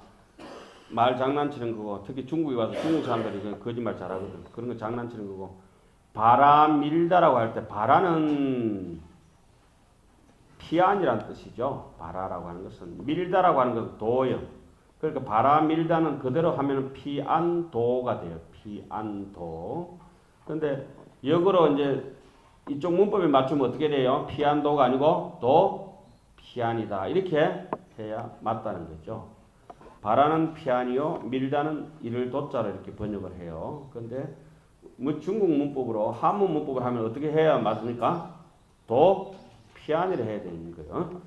말 장난치는 거고, 특히 중국에 와서 중국 사람들이 거짓말 잘하거든. 그런 거 장난치는 거고, 바라 밀다라고 할 때, 바라는 피안이란 뜻이죠. 바라라고 하는 것은. 밀다라고 하는 것은 도요. 그러니까 바라 밀다는 그대로 하면 피안도가 돼요. 피안도. 근데 역으로 이제 이쪽 문법에 맞추면 어떻게 돼요? 피안도가 아니고 도 피안이다. 이렇게 해야 맞다는 거죠. 바라는 피안이요, 밀다는 이를 도자로 이렇게 번역을 해요. 근데 뭐 중국 문법으로 한문 문법을 하면 어떻게 해야 맞습니까? 도 피안이를 해야 되는 거예요.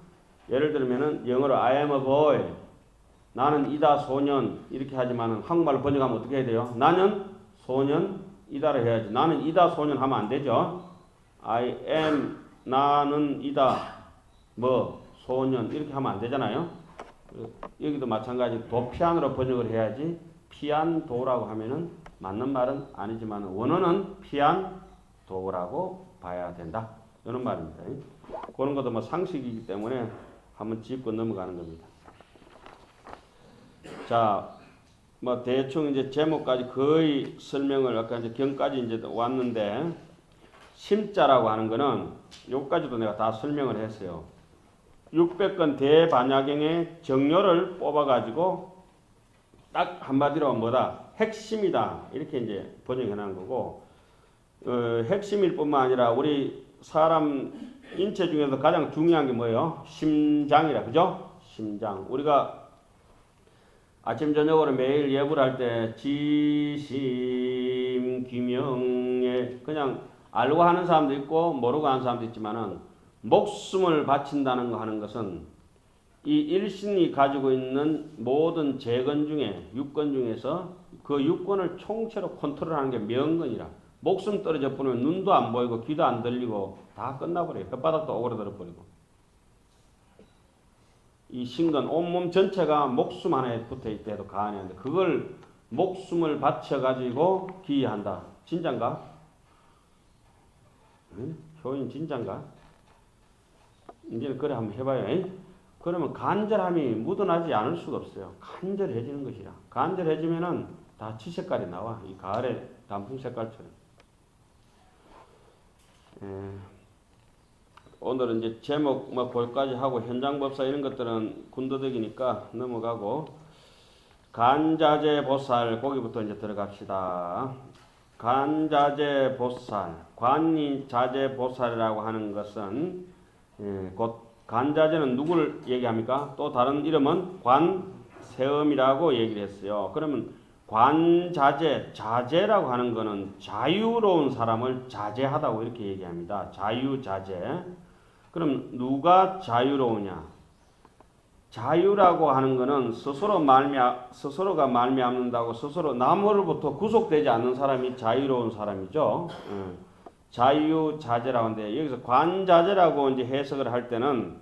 예를 들면은 영어로 I am a boy. 나는 이다 소년 이렇게 하지만 한국말로 번역하면 어떻게 해야 돼요? 나는 소년이다를 해야지. 나는 이다 소년 하면 안 되죠. I am 나는 이다 뭐 소년 이렇게 하면 안 되잖아요. 여기도 마찬가지 도피안으로 번역을 해야지 피안도라고 하면은 맞는 말은 아니지만 원어는 피안도라고 봐야 된다. 이런 말입니다. 그런 것도 뭐 상식이기 때문에 한번 짚고 넘어가는 겁니다. 자, 뭐 대충 이제 제목까지 거의 설명을 아까 이제 경까지 이제 왔는데 심자라고 하는 거는 요까지도 내가 다 설명을 했어요. 600건 대반야경의 정료를 뽑아가지고 딱 한마디로 뭐다? 핵심이다. 이렇게 이제 번역해 놓은 거고, 핵심일 뿐만 아니라 우리 사람 인체 중에서 가장 중요한 게 뭐예요? 심장이라, 그죠? 심장. 우리가 아침 저녁으로 매일 예불 할 때 지심 귀명에 그냥 알고 하는 사람도 있고 모르고 하는 사람도 있지만은 목숨을 바친다는 거 하는 것은 이 일신이 가지고 있는 모든 재건 중에 육건 중에서 그 육건을 총체로 컨트롤하는 게 명건이라. 목숨 떨어져 버리면 눈도 안 보이고 귀도 안 들리고 다 끝나버려요. 혓바닥도 오그라들어 버리고. 이 신건 온몸 전체가 목숨 안에 붙어있다 해도 과언이 아닌데 그걸 목숨을 바쳐가지고 기여한다. 진짠가? 응? 효인 진짠가? 이제는 그래 한번 해봐요. 에이? 그러면 간절함이 묻어나지 않을 수가 없어요. 간절해지는 것이라. 간절해지면은 다 치색깔이 나와. 이 가을의 단풍 색깔처럼. 오늘은 이제 제목 뭐 볼까지 하고 현장법사 이런 것들은 군더더기니까 넘어가고 간자재보살 거기부터 이제 들어갑시다. 간자재보살, 관이자재보살이라고 하는 것은 곧 간자재는 누구를 얘기합니까? 또 다른 이름은 관세음이라고 얘기를 했어요. 그러면 관자재, 자재라고 하는 것은 자유로운 사람을 자재하다고 이렇게 얘기합니다. 자유자재. 그럼 누가 자유로우냐? 자유라고 하는 것은 스스로가 말미암는다고 스스로 남으로부터 구속되지 않는 사람이 자유로운 사람이죠. 자유자재라고 하는데 여기서 관자재라고 이제 해석을 할 때는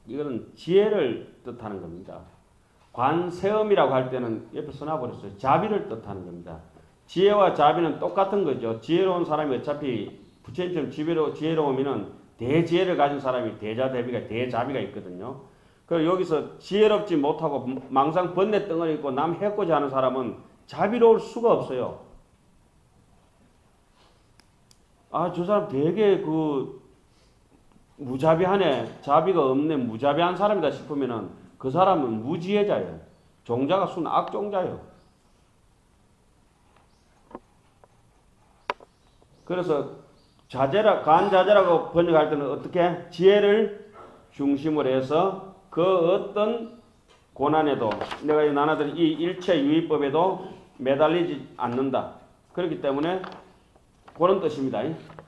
이거는 지혜를 뜻하는 겁니다. 관세음이라고 할 때는 옆에 써놔버렸어요. 자비를 뜻하는 겁니다. 지혜와 자비는 똑같은 거죠. 지혜로운 사람이 어차피 부처님처럼 지혜로우면은 대지혜를 가진 사람이 대자대비가 대자비가 있거든요. 그리고 여기서 지혜롭지 못하고 망상 번뇌 덩어리 있고 남 해코지 하는 사람은 자비로울 수가 없어요. 아, 저 사람 되게 무자비하네, 자비가 없네, 무자비한 사람이다 싶으면은 그 사람은 무지혜자예요. 종자가 순 악종자예요. 그래서 간자재라고 번역할 때는 어떻게? 지혜를 중심으로 해서 그 어떤 고난에도 내가 나눠드린 이 일체유의법에도 매달리지 않는다. 그렇기 때문에 그런 뜻입니다.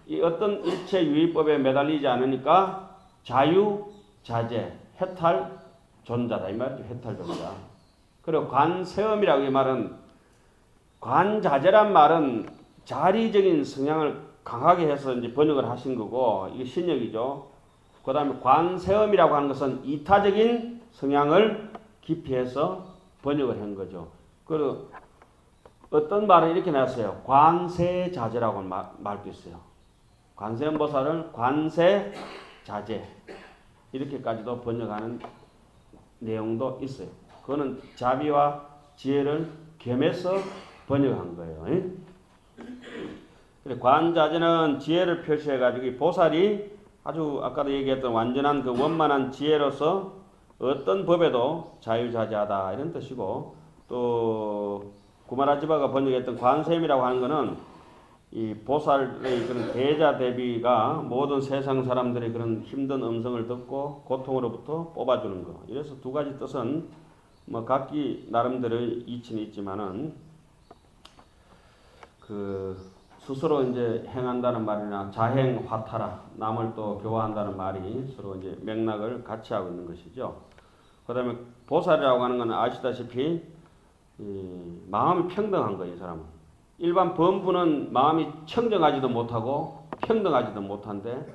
이 어떤 일체유의법에 매달리지 않으니까 자유자재, 해탈존자다. 이 말이죠. 해탈존자. 그리고 관세음이라고 이 말은, 관자재란 말은 자리적인 성향을 강하게 해서 이제 번역을 하신 거고, 이게 신역이죠. 그 다음에 관세음이라고 하는 것은 이타적인 성향을 깊이 해서 번역을 한 거죠. 그리고 어떤 말은 이렇게 나왔어요. 관세자재라고 하는 말도 있어요. 관세음보살을 관세자재 이렇게까지도 번역하는 내용도 있어요. 그거는 자비와 지혜를 겸해서 번역한 거예요. 관자재는 지혜를 표시해가지고 이 보살이 아주 아까도 얘기했던 완전한 그 원만한 지혜로서 어떤 법에도 자유자재하다 이런 뜻이고, 또 구마라지바가 번역했던 관세음이라고 하는 것은 이 보살의 그런 대자 대비가 모든 세상 사람들의 그런 힘든 음성을 듣고 고통으로부터 뽑아주는 것. 이래서 두 가지 뜻은 뭐 각기 나름대로의 이치는 있지만은 스스로 이제 행한다는 말이나 자행 화타라, 남을 또 교화한다는 말이 서로 이제 맥락을 같이 하고 있는 것이죠. 그 다음에 보살이라고 하는 건 아시다시피 마음이 평등한 거예요. 이 사람은 일반 범부는 마음이 청정하지도 못하고 평등하지도 못한데,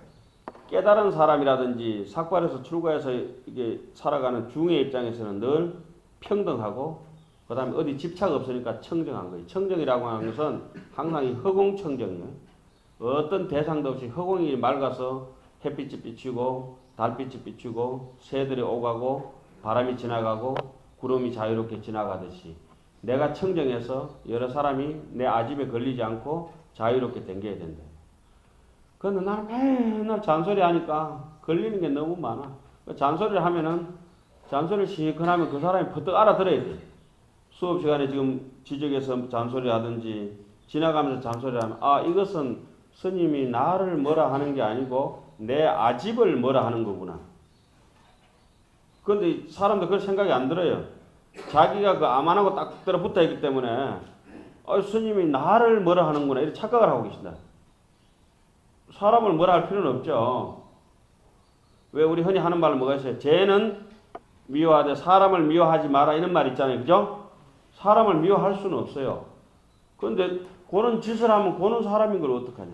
깨달은 사람이라든지 삭발에서 출가해서 이게 살아가는 중의 입장에서는 늘 평등하고, 그 다음에 어디 집착 없으니까 청정한 거예요. 청정이라고 하는 것은 항상 이 허공청정이에요. 어떤 대상도 없이 허공이 맑아서 햇빛이 비치고 달빛이 비치고 새들이 오가고 바람이 지나가고 구름이 자유롭게 지나가듯이 내가 청정해서 여러 사람이 내 아집에 걸리지 않고 자유롭게 댕겨야 된다. 그런데 나는 맨날 잔소리 하니까 걸리는 게 너무 많아. 잔소리를 하면은, 잔소리를 시큰하면 그 사람이 퍼뜩 알아들어야 돼. 수업 시간에 지금 지적해서 잔소리 하든지 지나가면서 잔소리 하면, 아, 이것은 스님이 나를 뭐라 하는 게 아니고 내 아집을 뭐라 하는 거구나. 그런데 사람들 그걸 생각이 안 들어요. 자기가 그 암안하고 딱 들어붙어 있기 때문에 스님이 나를 뭐라 하는구나 이렇게 착각을 하고 계신다. 사람을 뭐라 할 필요는 없죠. 왜 우리 흔히 하는 말은 뭐가 있어요? 쟤는 미워하되 사람을 미워하지 마라 이런 말 있잖아요. 그죠? 사람을 미워할 수는 없어요. 그런데 그런 짓을 하면 그런 사람인 걸 어떡하냐.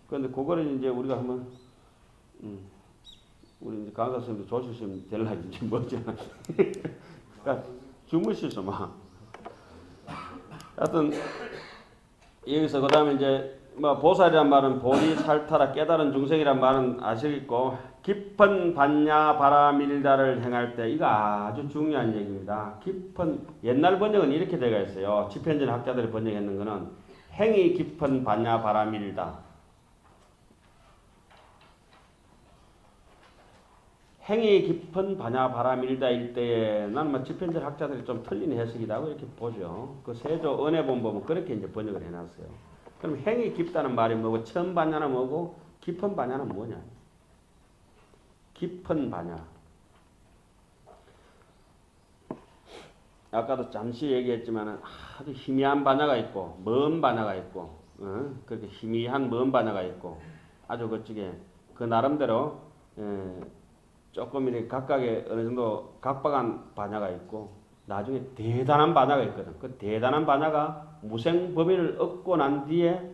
그런데 그거를 이제 우리가 한번 우리 이제 강사 선생님도 조실시면 될 날인지 뭐죠. 그러니까 주무시죠 막. 하여튼 여기서 그 다음에 이제 뭐 보살이란 말은 보리살타라 깨달은 중생이란 말은 아시겠고, 깊은 반야 바라밀다를 행할 때 이거 아주 중요한 얘기입니다. 깊은, 옛날 번역은 이렇게 되어 있어요. 집현전 학자들이 번역했는 거는 행이 깊은 반야 바라밀다. 행이 깊은 반야 바라밀다일 때에 나는 뭐 집현전 학자들이 좀 틀린 해석이라고 이렇게 보죠. 그 세조 은혜본 보면 그렇게 이제 번역을 해놨어요. 그럼 행이 깊다는 말이 뭐고, 처음 반야는 뭐고, 깊은 반야는 뭐냐? 깊은 반야. 아까도 잠시 얘기했지만 아주 희미한 반야가 있고, 먼 반야가 있고, 그렇게 희미한 먼 반야가 있고, 아주 그쪽에 그 나름대로 조금 이렇게 각각의 어느 정도 각박한 반야가 있고, 나중에 대단한 반야가 있거든. 그 대단한 반야가 무생법인을 얻고 난 뒤에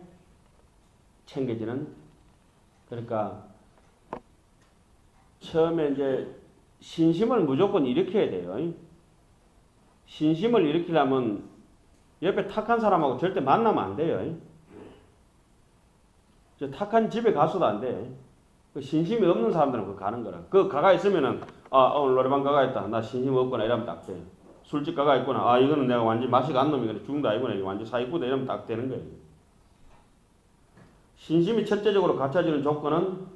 챙겨지는, 그러니까 처음에 이제 신심을 무조건 일으켜야 돼요. 신심을 일으키려면 옆에 탁한 사람하고 절대 만나면 안 돼요. 저 탁한 집에 가서도 안 돼. 그 신심이 없는 사람들은 그 가는 거라. 그 가가 있으면은, 아, 오늘 노래방 가가 있다. 나 신심 없구나. 이러면 딱 돼. 술집가가 있구나. 아, 이거는 내가 완전히 맛이 간 놈이거든. 죽은 거 아니구나. 이거 완전 사기꾼이다. 이러면 딱 되는 거예요. 신심이 첫째적으로 갖춰지는 조건은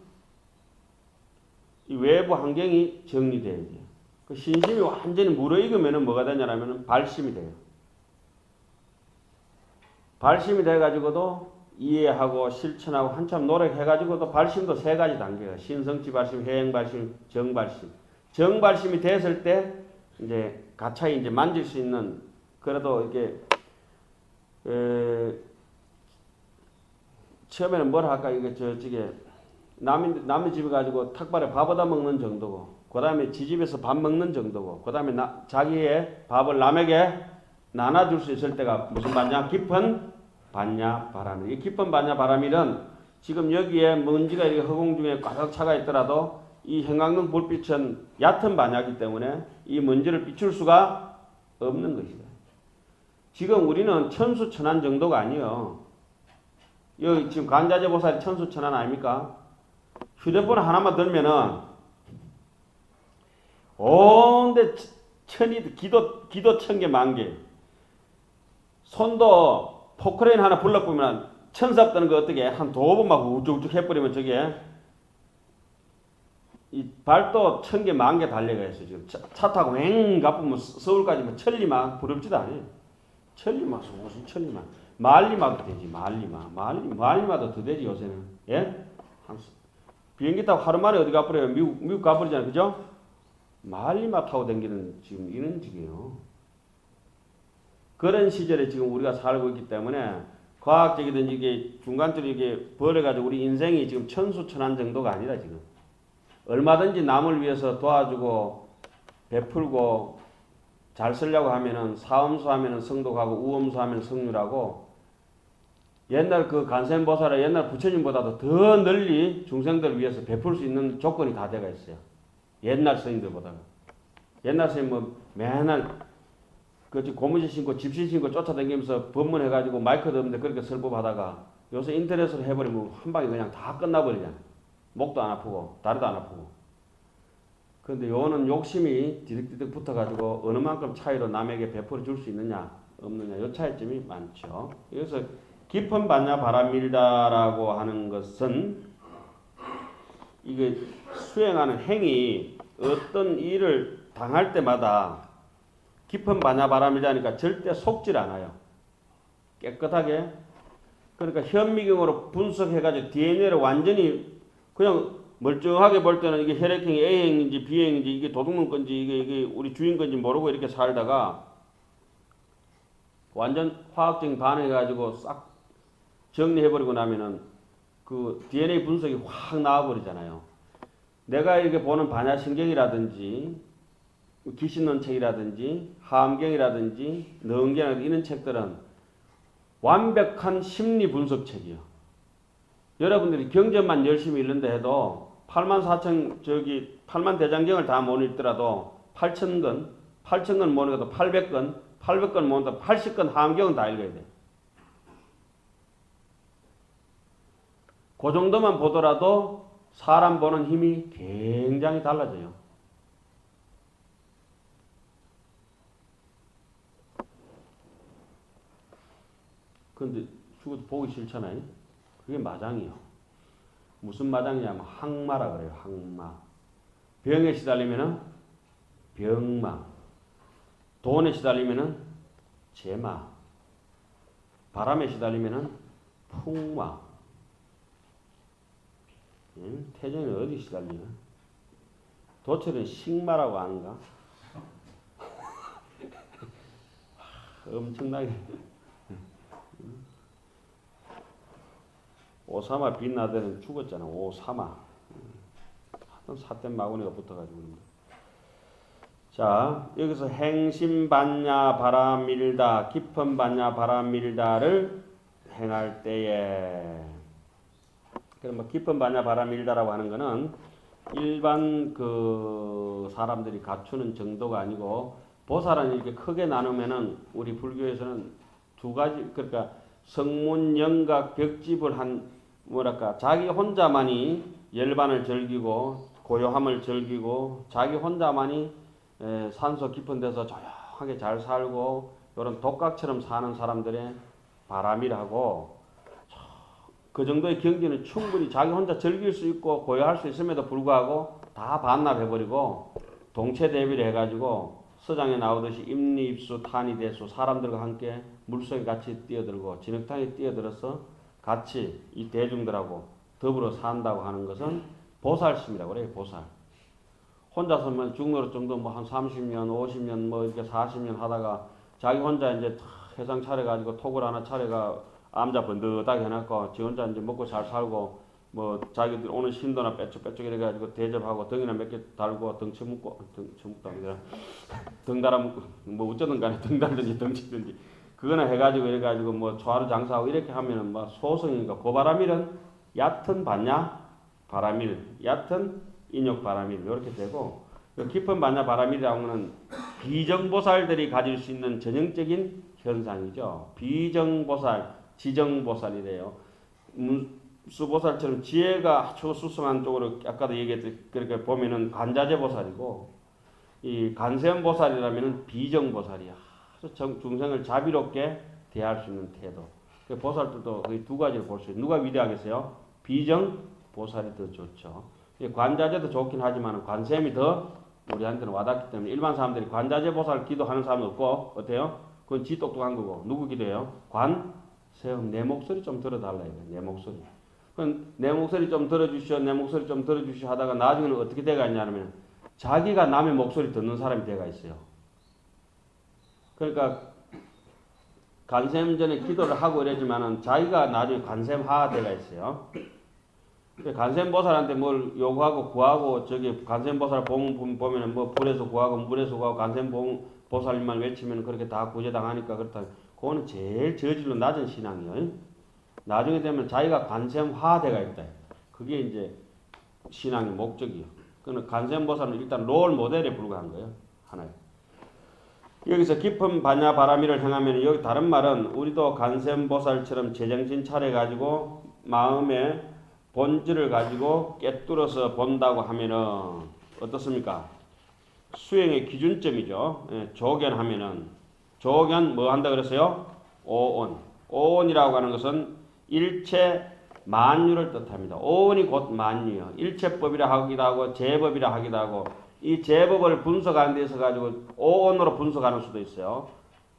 이 외부 환경이 정리돼야 돼요. 그 신심이 완전히 무르익으면 뭐가 되냐면 발심이 돼요. 발심이 돼가지고도 이해하고 실천하고 한참 노력해가지고도 발심도 세 가지 단계가 신성치 발심, 해행 발심, 정발심. 정발심이 됐을 때 이제 가차히 이제 만질 수 있는 그래도 이게 처음에는 뭐라 할까 이게 저쪽에 남의 집에 가지고 탁발에 밥 얻어 먹는 정도고 그 다음에 지집에서 밥 먹는 정도고 그 다음에 자기의 밥을 남에게 나눠줄 수 있을 때가 무슨 반냐? 깊은 반야 바람일. 이 깊은 반야 바람일은 지금 여기에 먼지가 이렇게 허공 중에 꽉 차가 있더라도 이 형광등 불빛은 얕은 반야이기 때문에 이 먼지를 비출 수가 없는 것이다. 지금 우리는 천수천안 정도가 아니에요. 여기 지금 간자재 보살이 천수천안 아닙니까? 휴대폰 하나만 들면은 온데 기도 천개 만개. 손도 포크레인 하나 불러보면 천사 뜨는 거 어떻게 한 도번 막 우죽우죽 해버리면 저게 이 발도 1000개 만개 달려가 있어요. 지금 차 타고 왱 가보면 서울까지 뭐 천리마 부럽지도 않아요. 천리마 무슨 천리마 말리마도 되지. 말리마도 더 되지 요새는. 예? 비행기 타고 하루 만에 어디 가버려요. 미국 가버리잖아요. 그죠? 말리마 타고 다니는 지금 이런 지게요. 그런 시절에 지금 우리가 살고 있기 때문에 과학적이든지 이게 중간적으로 이게 벌어가지고 우리 인생이 지금 천수천안 정도가 아니다 지금. 얼마든지 남을 위해서 도와주고 베풀고 잘 쓰려고 하면은 사음수 하면은 성독하고 우음수 하면 성률하고 옛날 그 간센보살의 옛날 부처님보다도 더 널리 중생들을 위해서 베풀 수 있는 조건이 다 돼가 있어요. 옛날 스님들보다는. 옛날 스님 뭐 맨날 그 고무신 신고 집신 신고 쫓아다니면서 법문해가지고 마이크도 없는데 그렇게 설법하다가 요새 인터넷으로 해버리면 한 방에 그냥 다 끝나버리잖아. 목도 안 아프고 다리도 안 아프고. 그런데 요는 욕심이 디득디득 붙어가지고 어느 만큼 차이로 남에게 베풀어 줄 수 있느냐 없느냐 요 차이점이 많죠. 그래서 깊은 반야 바람밀다라고 하는 것은 이게 수행하는 행위 어떤 일을 당할 때마다 깊은 반야 바람밀다니까 절대 속질 않아요. 깨끗하게. 그러니까 현미경으로 분석해가지고 DNA를 완전히 그냥 멀쩡하게 볼 때는 이게 혈액형이 A형인지 B형인지 이게 도둑놈 건지 이게 우리 주인 건지 모르고 이렇게 살다가 완전 화학적인 반응해가지고 싹 정리해버리고 나면은 그 DNA 분석이 확 나와버리잖아요. 내가 이렇게 보는 반야신경이라든지 귀신 넣은 책이라든지 하암경이라든지 너은경이라든지 이런 책들은 완벽한 심리 분석 책이요. 여러분들이 경전만 열심히 읽는다 해도 8만 대장경을 다 못 읽더라도 8,000권 못 읽어도 800권 못 읽어도 80권 하암경은 다 읽어야 돼. 그 정도만 보더라도 사람 보는 힘이 굉장히 달라져요. 그런데 죽어도 보기 싫잖아요. 그게 마장이요. 무슨 마장이냐면 항마라 그래요. 항마. 병에 시달리면은 병마. 돈에 시달리면은 재마. 바람에 시달리면은 풍마. 태정이는 어디 시달리나? 도철은 식마라고 아는가? 엄청나게. 오사마 빈 라덴은 죽었잖아. 오사마. 하여튼 사된 마구니가 붙어가지고. 자, 여기서 행심 반야 바람 밀다, 깊은 반야 바람 밀다를 행할 때에. 그럼 뭐 깊은 반야 바람 밀다라고 하는 거는 일반 그 사람들이 갖추는 정도가 아니고 보살은 이렇게 크게 나누면은 우리 불교에서는 두 가지, 그러니까 성문, 영각, 벽집을 한 뭐랄까 자기 혼자만이 열반을 즐기고 고요함을 즐기고 자기 혼자만이 산소 깊은 데서 조용하게 잘 살고 이런 독각처럼 사는 사람들의 바람이라고 그 정도의 경지는 충분히 자기 혼자 즐길 수 있고 고요할 수 있음에도 불구하고 다 반납해버리고 동체 대비를 해가지고 서장에 나오듯이 임리, 입수, 탄이, 대수 사람들과 함께 물속에 같이 뛰어들고 진흙탕에 뛰어들어서 같이 이 대중들하고 더불어 산다고 하는 것은 보살심이라고 그래요. 보살. 혼자서만 죽노릇 정도 뭐 한 30년, 50년 뭐 이렇게 40년 하다가 자기 혼자 이제 해상 차려가지고 톡을 하나 차려가 암자 번듯하게 해놨고 지 혼자 이제 먹고 잘 살고 뭐 자기들 오는 신도나 빼쪽빼쪽 이래가지고 대접하고 등이나 몇 개 달고 덩치 묶고 덩치 묶다 아니라 등 달아 묶고 뭐 어쩌든 간에 등 달든지 덩치든지 그거나 해가지고 이래가지고 뭐 초하루 장사하고 이렇게 하면은 뭐 소성이니까 고바라밀은 얕은 반야 바라밀 얕은 인욕 바라밀 이렇게 되고 깊은 반야 바라밀이라는 거는 비정보살들이 가질 수 있는 전형적인 현상이죠. 비정보살, 지정보살이래요. 수보살처럼 지혜가 아주 수승한 쪽으로 아까도 얘기했듯이 그렇게 보면은 관자재보살이고 이 간세음보살이라면은 비정보살이야. 아주 중생을 자비롭게 대할 수 있는 태도. 보살들도 거의 두 가지를 볼 수 있어요. 누가 위대하겠어요? 비정보살이 더 좋죠. 관자재도 좋긴 하지만 관세음이 더 우리한테는 와닿기 때문에 일반 사람들이 관자재보살 기도하는 사람은 없고 어때요? 그건 지 똑똑한 거고 누구 기도해요? 관세음 내 목소리 좀 들어달라 이거예요. 내 목소리. 그럼 내 목소리 좀 들어주시오, 내 목소리 좀 들어주시오 하다가 나중에는 어떻게 돼가 있냐면 자기가 남의 목소리 듣는 사람이 돼가 있어요. 그러니까 간셈 전에 기도를 하고 이러지만은 자기가 나중에 간셈하 돼가 있어요. 간셈보살한테 뭘 요구하고 구하고 저기 간셈보살 보면은 뭐 불에서 구하고 물에서 구하고 간셈보살만 외치면 그렇게 다 구제당하니까 그렇다. 그거는 제일 저질로 낮은 신앙이에요. 나중에 되면 자기가 간셈화대가 있다. 그게 이제 신앙의 목적이요. 그는 간셈보살은 일단 롤 모델에 불과한 거예요. 하나에. 여기서 깊은 반야 바라미를 행하면 여기 다른 말은 우리도 간셈보살처럼 제정신 차려가지고 마음의 본질을 가지고 꿰뚫어서 본다고 하면은 어떻습니까? 수행의 기준점이죠. 예, 조견하면은 조견 뭐 한다 그랬어요? 오온. 오온이라고 하는 것은 일체 만유를 뜻합니다. 오온이 곧 만유요. 일체법이라 하기도 하고 제법이라 하기도 하고 이 제법을 분석하는 데 있어 가지고 오온으로 분석하는 수도 있어요.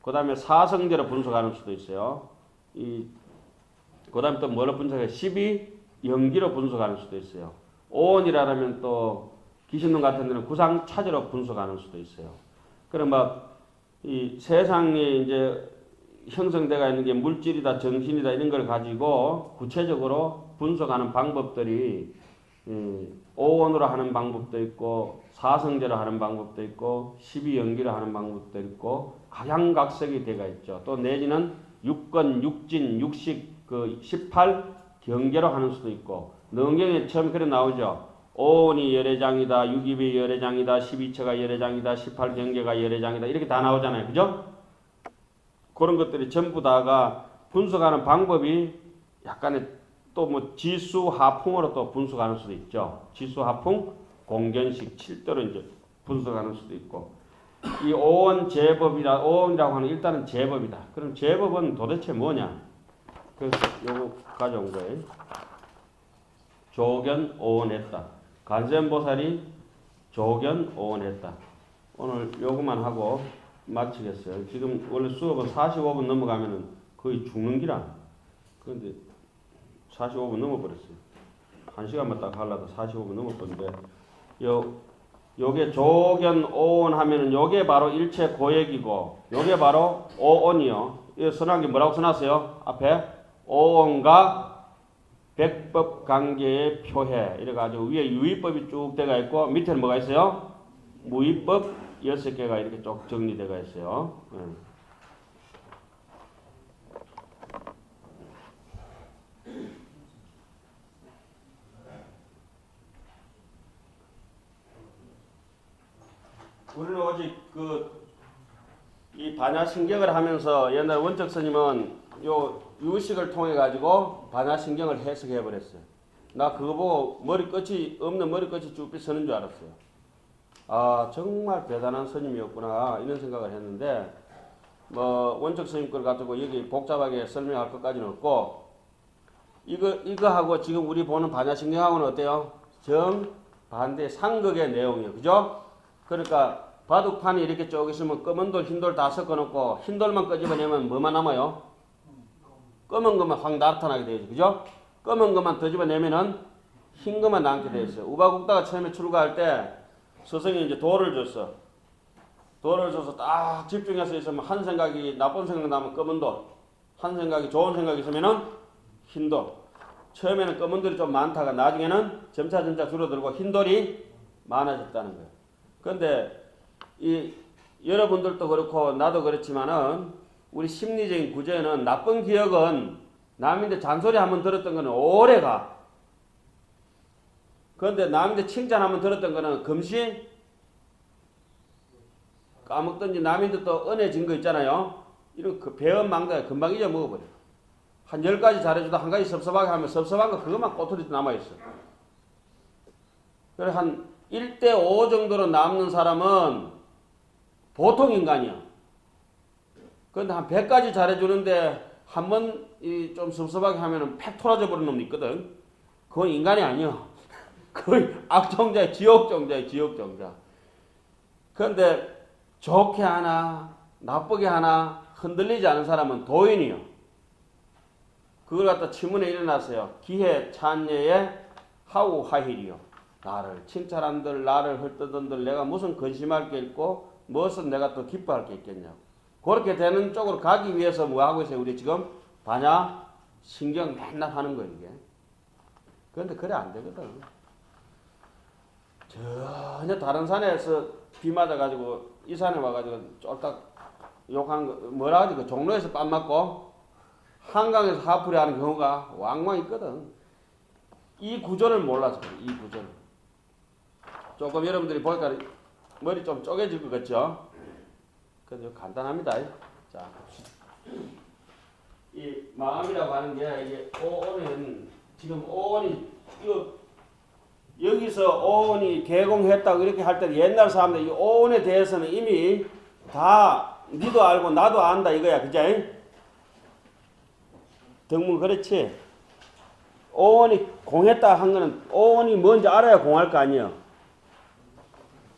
그 다음에 사성제로 분석하는 수도 있어요. 그 다음에 또 뭐로 분석해요? 12연기로 분석하는 수도 있어요. 오온이라면 또 기신론 같은 데는 구상차제로 분석하는 수도 있어요. 그럼 이 세상에 이제 형성되어 있는 게 물질이다, 정신이다 이런 걸 가지고 구체적으로 분석하는 방법들이 오온으로 하는 방법도 있고 사성제로 하는 방법도 있고 12연기로 하는 방법도 있고 각양각색이 되어 있죠. 또 내지는 육건, 육진, 육식 그 18경계로 하는 수도 있고 능경에 처음 그래 나오죠. 오온이 열애장이다, 육입이 열애장이다, 12처가 열애장이다, 18경계가 열애장이다 이렇게 다 나오잖아요. 그죠? 그런 것들이 전부 다가 분석하는 방법이 약간의 또 뭐 지수하풍으로 또 분석하는 수도 있죠. 지수하풍, 공견식, 7대로 이제 분석하는 수도 있고. 이 오온 제법이라, 오온이라고 하는 일단은 제법이다. 그럼 제법은 도대체 뭐냐? 그래서 요거 가져온 거예요. 조견 오온했다. 간셈보살이 조견 오온했다. 오늘 요거만 하고 마치겠어요. 지금 원래 수업은 45분 넘어가면은 거의 죽는 기라. 그런데 45분 넘어버렸어요. 1시간만 딱 하려다 45분 넘어버렸는데 요게 조견 오온 하면은 요게 바로 일체 고액이고 요게 바로 오온이요. 이 선한 게 뭐라고 써놨어요? 앞에 오온과 백법 관계의 표해 이래가지고 위에 유의법이 쭉 돼가 있고 밑에는 뭐가 있어요? 무의법 6개가 이렇게 쭉 정리되어 있어요. 우리는 오직 이 반야신경을 하면서 옛날 원적 스님은 요 유식을 통해 가지고 반야신경을 해석해 버렸어요. 나 그거 보고 머리끝이 없는 머리끝이 쭉 서는 줄 알았어요. 아 정말 대단한 스님이었구나 이런 생각을 했는데 뭐 원적 스님 걸 가지고 여기 복잡하게 설명할 것까지는 없고 이거하고 지금 우리 보는 반야신경하고는 어때요? 정반대 상극의 내용이에요. 그죠? 그러니까 바둑판이 이렇게 쭉 있으면 검은 돌, 흰 돌 다 섞어놓고 흰 돌만 끄집어내면 뭐만 남아요? 검은 것만 확 나타나게 되죠. 그죠? 검은 것만 더 집어내면은 흰 것만 남게 돼 있어요. 우바국다가 처음에 출가할 때 스승이 이제 돌을 줬어. 돌을 줘서 딱 집중해서 있으면 한 생각이 나쁜 생각 나면 검은 돌, 한 생각이 좋은 생각이 있으면은 흰 돌. 처음에는 검은 돌이 좀 많다가 나중에는 점차 줄어들고 흰 돌이 많아졌다는 거예요. 그런데 이 여러분들도 그렇고 나도 그렇지만은 우리 심리적인 구조에는 나쁜 기억은 남인데 잔소리 한번 들었던 거는 오래 가. 그런데 남인데 칭찬 한번 들었던 거는 금시 까먹든지 남인데 또 은혜 진 거 있잖아요. 이런 그 배은망덕에 금방 잊어먹어버려. 한 10가지 잘해줘도 한 가지 섭섭하게 하면 섭섭한 거 그것만 꼬투리 남아있어. 그래 한 1대5 정도로 남는 사람은 보통 인간이야. 그런데 한 100가지 잘해주는데 한 번 좀 섭섭하게 하면은 팩 토라져 버리는 놈이 있거든. 그건 인간이 아니야. 거의 악정자야, 지옥정자야, 지옥정자. 그런데 좋게 하나, 나쁘게 하나 흔들리지 않은 사람은 도인이요. 그걸 갖다 치문에 일어났어요. 기해 찬예의 하우 하힐이요. 나를 칭찬한들, 나를 헐뜯은들 내가 무슨 근심할 게 있고 무엇은 내가 더 기뻐할 게 있겠냐고. 그렇게 되는 쪽으로 가기 위해서 뭐 하고 있어요? 우리 지금 반야 신경 맨날 하는 거예요, 이게. 그런데 그래 안 되거든. 전혀 다른 산에서 비 맞아가지고 이 산에 와가지고 쫄딱 욕하는 거 뭐라 하지? 그 종로에서 빰 맞고 한강에서 하풀이 하는 경우가 왕왕 있거든. 이 구조를 몰라서 그래. 이 구조를. 조금 여러분들이 보니까 머리 좀 쪼개질 것 같죠? 근데 간단합니다. 자, 이 마음이라고 하는 게 이게 오온은 지금 오온이 이거 여기서 오온이 개공했다고 이렇게 할 때 옛날 사람들 이 오온에 대해서는 이미 다 니도 알고 나도 안다 이거야. 그죠? 등문 그렇지? 오온이 공했다 한 거는 오온이 뭔지 알아야 공할 거 아니에요.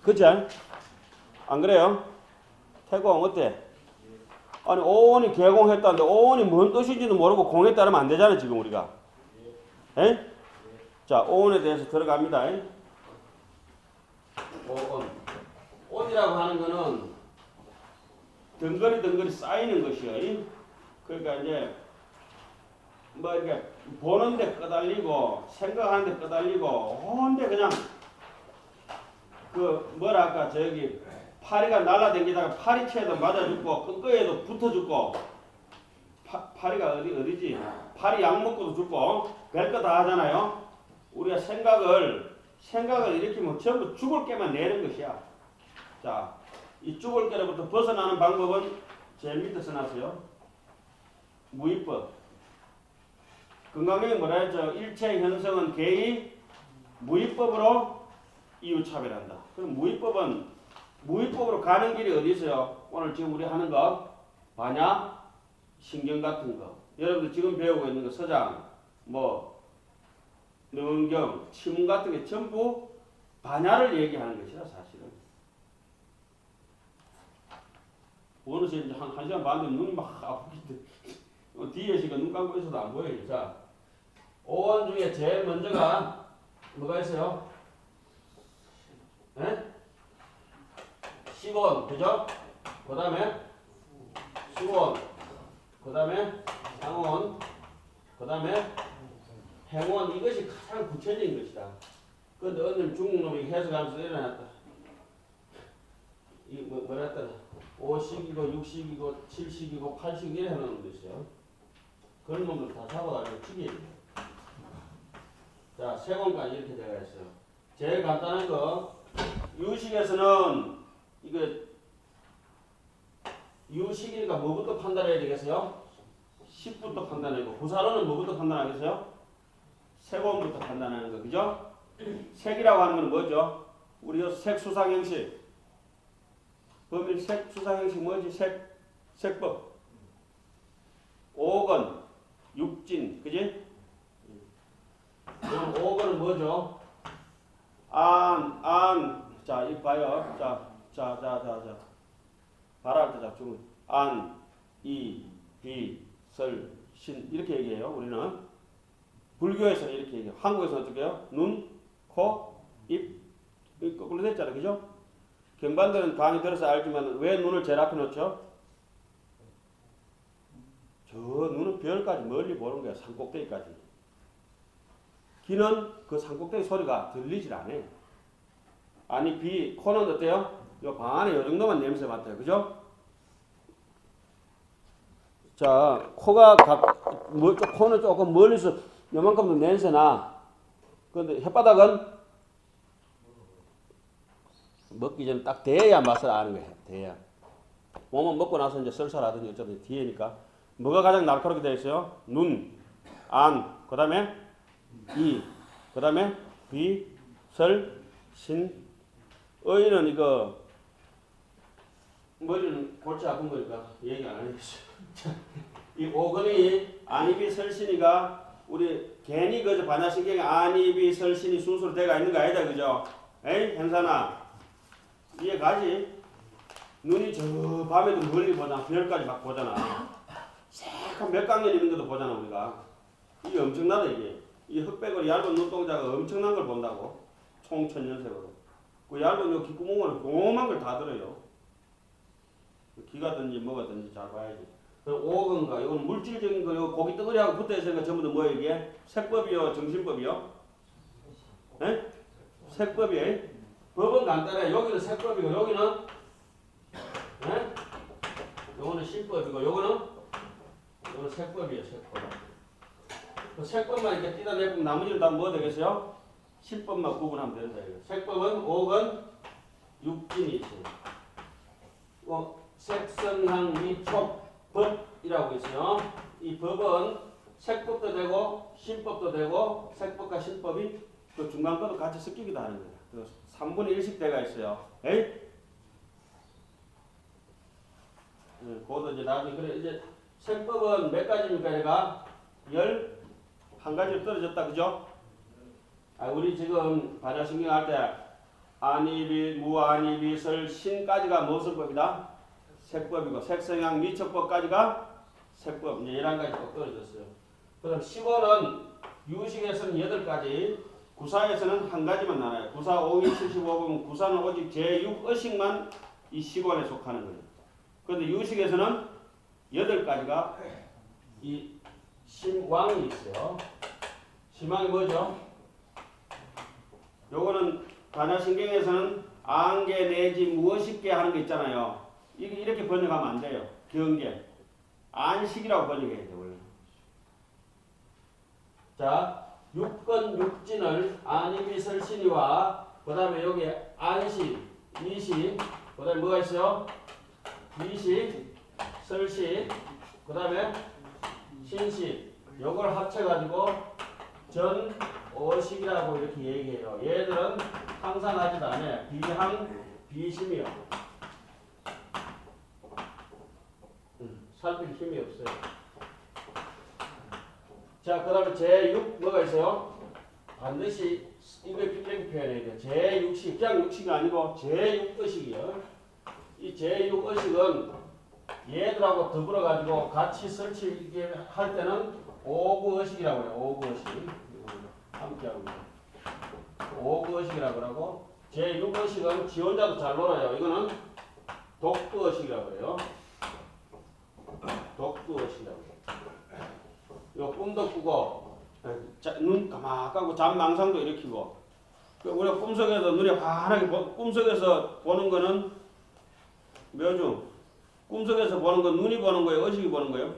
그치? 안 그래요? 태공 어때? 아니 오온이 개공했다는데 오온이 뭔 뜻인지도 모르고 공했다 하면 안 되잖아 지금 우리가. 에? 자 오온에 대해서 들어갑니다. 오온. 온이라고 하는 거는 덩거리 쌓이는 것이요. 그러니까 이제 뭐 이렇게 보는데 끄달리고 생각하는데 끄달리고 온데 그냥 그 뭐랄까 저기 파리가 날라다니다가 파리채에도 맞아 죽고 끈끈이에도 붙어 죽고 파리가 어디지? 파리 약 먹고도 죽고 별거 다 하잖아요. 우리가 생각을 일으키면 전부 죽을 게만 내는 것이야. 자, 이 죽을 게로부터 벗어나는 방법은 제일 밑에 써놨어요. 무위법. 건강경에 뭐라 했죠? 일체 현성은 개의 무위법으로 이유차별한다. 그럼 무위법으로 가는 길이 어디 있어요? 오늘 지금 우리 하는 거 반야 신경 같은 거. 여러분들 지금 배우고 있는 거 서장, 뭐 능경, 치문 같은 게 전부 반야를 얘기하는 것이야 사실은. 어느새 이제 한 시간 반 되면 눈이 막 아프기 때문에 뒤에 시간 눈 감고 있어도 안 보여요. 자, 오원 중에 제일 먼저가 뭐가 있어요? 에? 시곤, 그죠? 그 다음에 수곤, 그 다음에 상온, 그 다음에 행온. 이것이 가장 구체적인 것이다. 그런데 어느 중국놈이 해석하면서 일어났다. 이 뭐라 했다? 5식이고 6식이고 7식이고 8식 이래 해놓은 것이죠. 그런 놈들 다 잡아가지고 죽여야 돼요. 자, 세곤까지 이렇게 되어 있어요. 제일 간단한 거 유식에서는 이거 유식이니까 뭐부터 판단해야 되겠어요? 식부터 판단하고 구사로는 뭐부터 판단하겠어요? 세곤부터 판단하는 거, 그죠? 색이라고 하는 건 뭐죠? 우리 색수상 형식. 범위 색수상 형식 뭐지? 색법. 5건, 육진, 그지? 그럼 5건은 뭐죠? 자, 이거 봐요. 자. 발할 때 잡중. 안, 이, 비, 설, 신. 이렇게 얘기해요, 우리는. 불교에서는 이렇게 얘기해요. 한국에서는 어떻게 해요? 눈, 코, 입. 거꾸로 됐잖아요. 그죠? 경반들은 강의 들어서 알지만 왜 눈을 제일 앞에 놓죠? 저 눈은 별까지 멀리 보는 거야. 산꼭대기까지. 귀는 그 산꼭대기 소리가 들리질 않아요. 아니 코는 어때요? 요 방 안에 요 정도만 냄새 맡아요. 그죠? 자, 코는 조금 멀리서 요만큼도 냄새 나. 그런데 혓바닥은 먹기 전에 딱 대야 맛을 아는 거예요. 대야. 몸은 먹고 나서 이제 설사라든지 어쩌든 뒤에니까. 뭐가 가장 날카롭게 되어 있어요? 눈, 안, 그 다음에 이, 그 다음에 비, 설, 신. 의는 이거 머리는 골치 아픈 거니까 얘기 안 하겠어요. 이 오근이 안이비 설신이가 우리 괜히 그저 반야신경에 안이비 설신이 순수로 돼가 있는 거 아니다. 그죠? 에이 현산아 이해 가지? 눈이 저 밤에도 멀리 보잖아. 별까지 막 보잖아. 새까만 몇 강년 있는 것도 보잖아 우리가. 이게 엄청나다 이게. 이 흑백으로 얇은 눈동자가 엄청난 걸 본다고. 총천연색으로. 그 얇은 요 귓구멍으로 조그만 걸 다 들어요. 기가든지 뭐가든지 잘 봐야지. 오건가 이건 물질적인 거 요 고기 덩어리하고 붙어 있으니까 전부 다 뭐예요 이게? 색법이요 정신법이요? 네? 색법이에요. 법은 간단해. 여기는 색법이고 여기는 네? 요거는 신법이고 요거는 색법이에요. 색법. 그 색법만 이렇게 띠다내고 나머지는 다 뭐 되겠어요? 신법만 구분하면 된다. 이거. 색법은 5건 육진이 있어요. 색성향 미촉 법이라고 있어요. 이 법은 색법도 되고 신법도 되고 색법과 신법이 그 중간 것도 같이 섞이기도 하는 거예요. 그 3분의 1씩 돼가 있어요. 에이? 그것도 이제 나중에 그래 이제 색법은 몇 가지입니까? 얘가 11가지로 떨어졌다. 그죠? 우리 지금 반야신경 할 때 안이비, 무안이비, 설, 신까지가 무슨 법이다? 색법이고 색성향 미촉법까지가 색법. 이제 11가지 또 떨어졌어요. 그 다음 15는 유식에서는 8가지, 구사에서는 1가지만 나와요. 구사 5기 75번 구사는 오직 제6의식만 이 15원에 속하는 거예요. 그런데 유식에서는 8가지가 이 심왕이 있어요. 심왕이 뭐죠? 요거는 반야신경에서는 안개 내지 무엇이게 하는 게 있잖아요. 이렇게 번역하면 안 돼요. 경계. 안식이라고 번역해야 돼요. 원래. 자, 육건 육진을 안이비 설신이와 그 다음에 여기 안식, 이식, 그 다음에 뭐가 있어요? 이식, 설식, 그 다음에 신식. 요걸 합쳐가지고 전오식이라고 이렇게 얘기해요. 얘들은 항상하지도 않아요. 비항, 비심이요. 살필 힘이 없어요. 자, 그 다음에 제6 뭐가 있어요? 반드시 이거 필력이 표현해야 돼요. 제6식, 그냥 6식이 아니고 제6의식이요. 이 제6의식은 얘들하고 더불어가지고 같이 설치할 때는 5구의식이라고 해요. 5구의식. 함께하고 있어요. 5구의식이라고 하고 제6의식은 지 혼자도 잘 놀아요. 이거는 독두의식이라고 해요. 독두의식이라고 해요. 요 꿈도 꾸고 눈 까맣고 잠망상도 일으키고 우리가 꿈속에서 눈이 환하게 꿈속에서 보는 거는 뭐죠? 꿈속에서 보는 건 눈이 보는 거예요? 의식이 보는 거예요?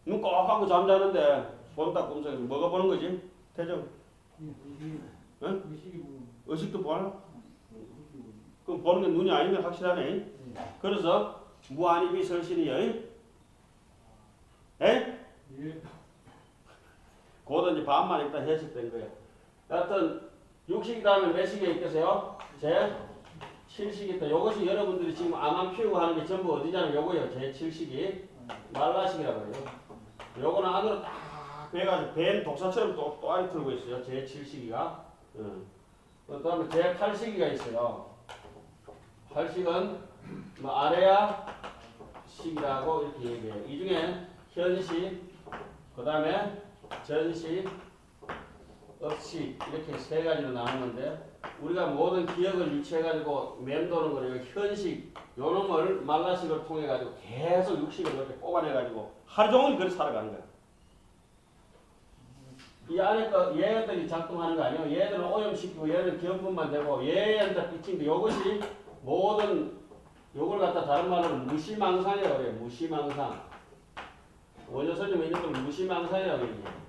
눈 꼭 감고 잠자는데 본다 꿈속에서 뭐가 보는 거지? 태정? 응? 의식도 보나? 그럼 보는 게 눈이 아니면 확실하네. 그래서 무안이비 설신이요. 에? 그거도 이제 반만 일단 해석된 거예요. 하여튼 6식이 다음에 몇 식이 있겠어요? 제7식이 있다. 요것이 여러분들이 지금 암만 피우고 하는 게 전부 어디냐면 요거예요. 제7식이 말라식이라고 해요. 요거는 안으로 딱 배가지고 뱀 독사처럼 또 안에 틀고 있어요. 제7식이가. 그 다음에 제8식이가 있어요. 8식은 뭐 아래야 식이라고 이렇게 얘기해요. 이 중에 현식, 그 다음에 전식, 업식 이렇게 세 가지로 나누는데 우리가 모든 기억을 유치해가지고 맴도는 거를 현식 요 놈을 말라식을 통해가지고 계속 육식을 이렇게 뽑아내가지고 하루 종일 그렇게 살아가는 거야. 이 안에 거 얘들이 작동하는 거 아니에요. 얘들은 오염시키고 얘는 기억분만 되고 얘한테 비치는데 요것이 모든 요걸 갖다 다른 말로는 무시망상이라고 해요. 무시망상. 원효선님은 이런 걸 무시망상이라고 얘기해요.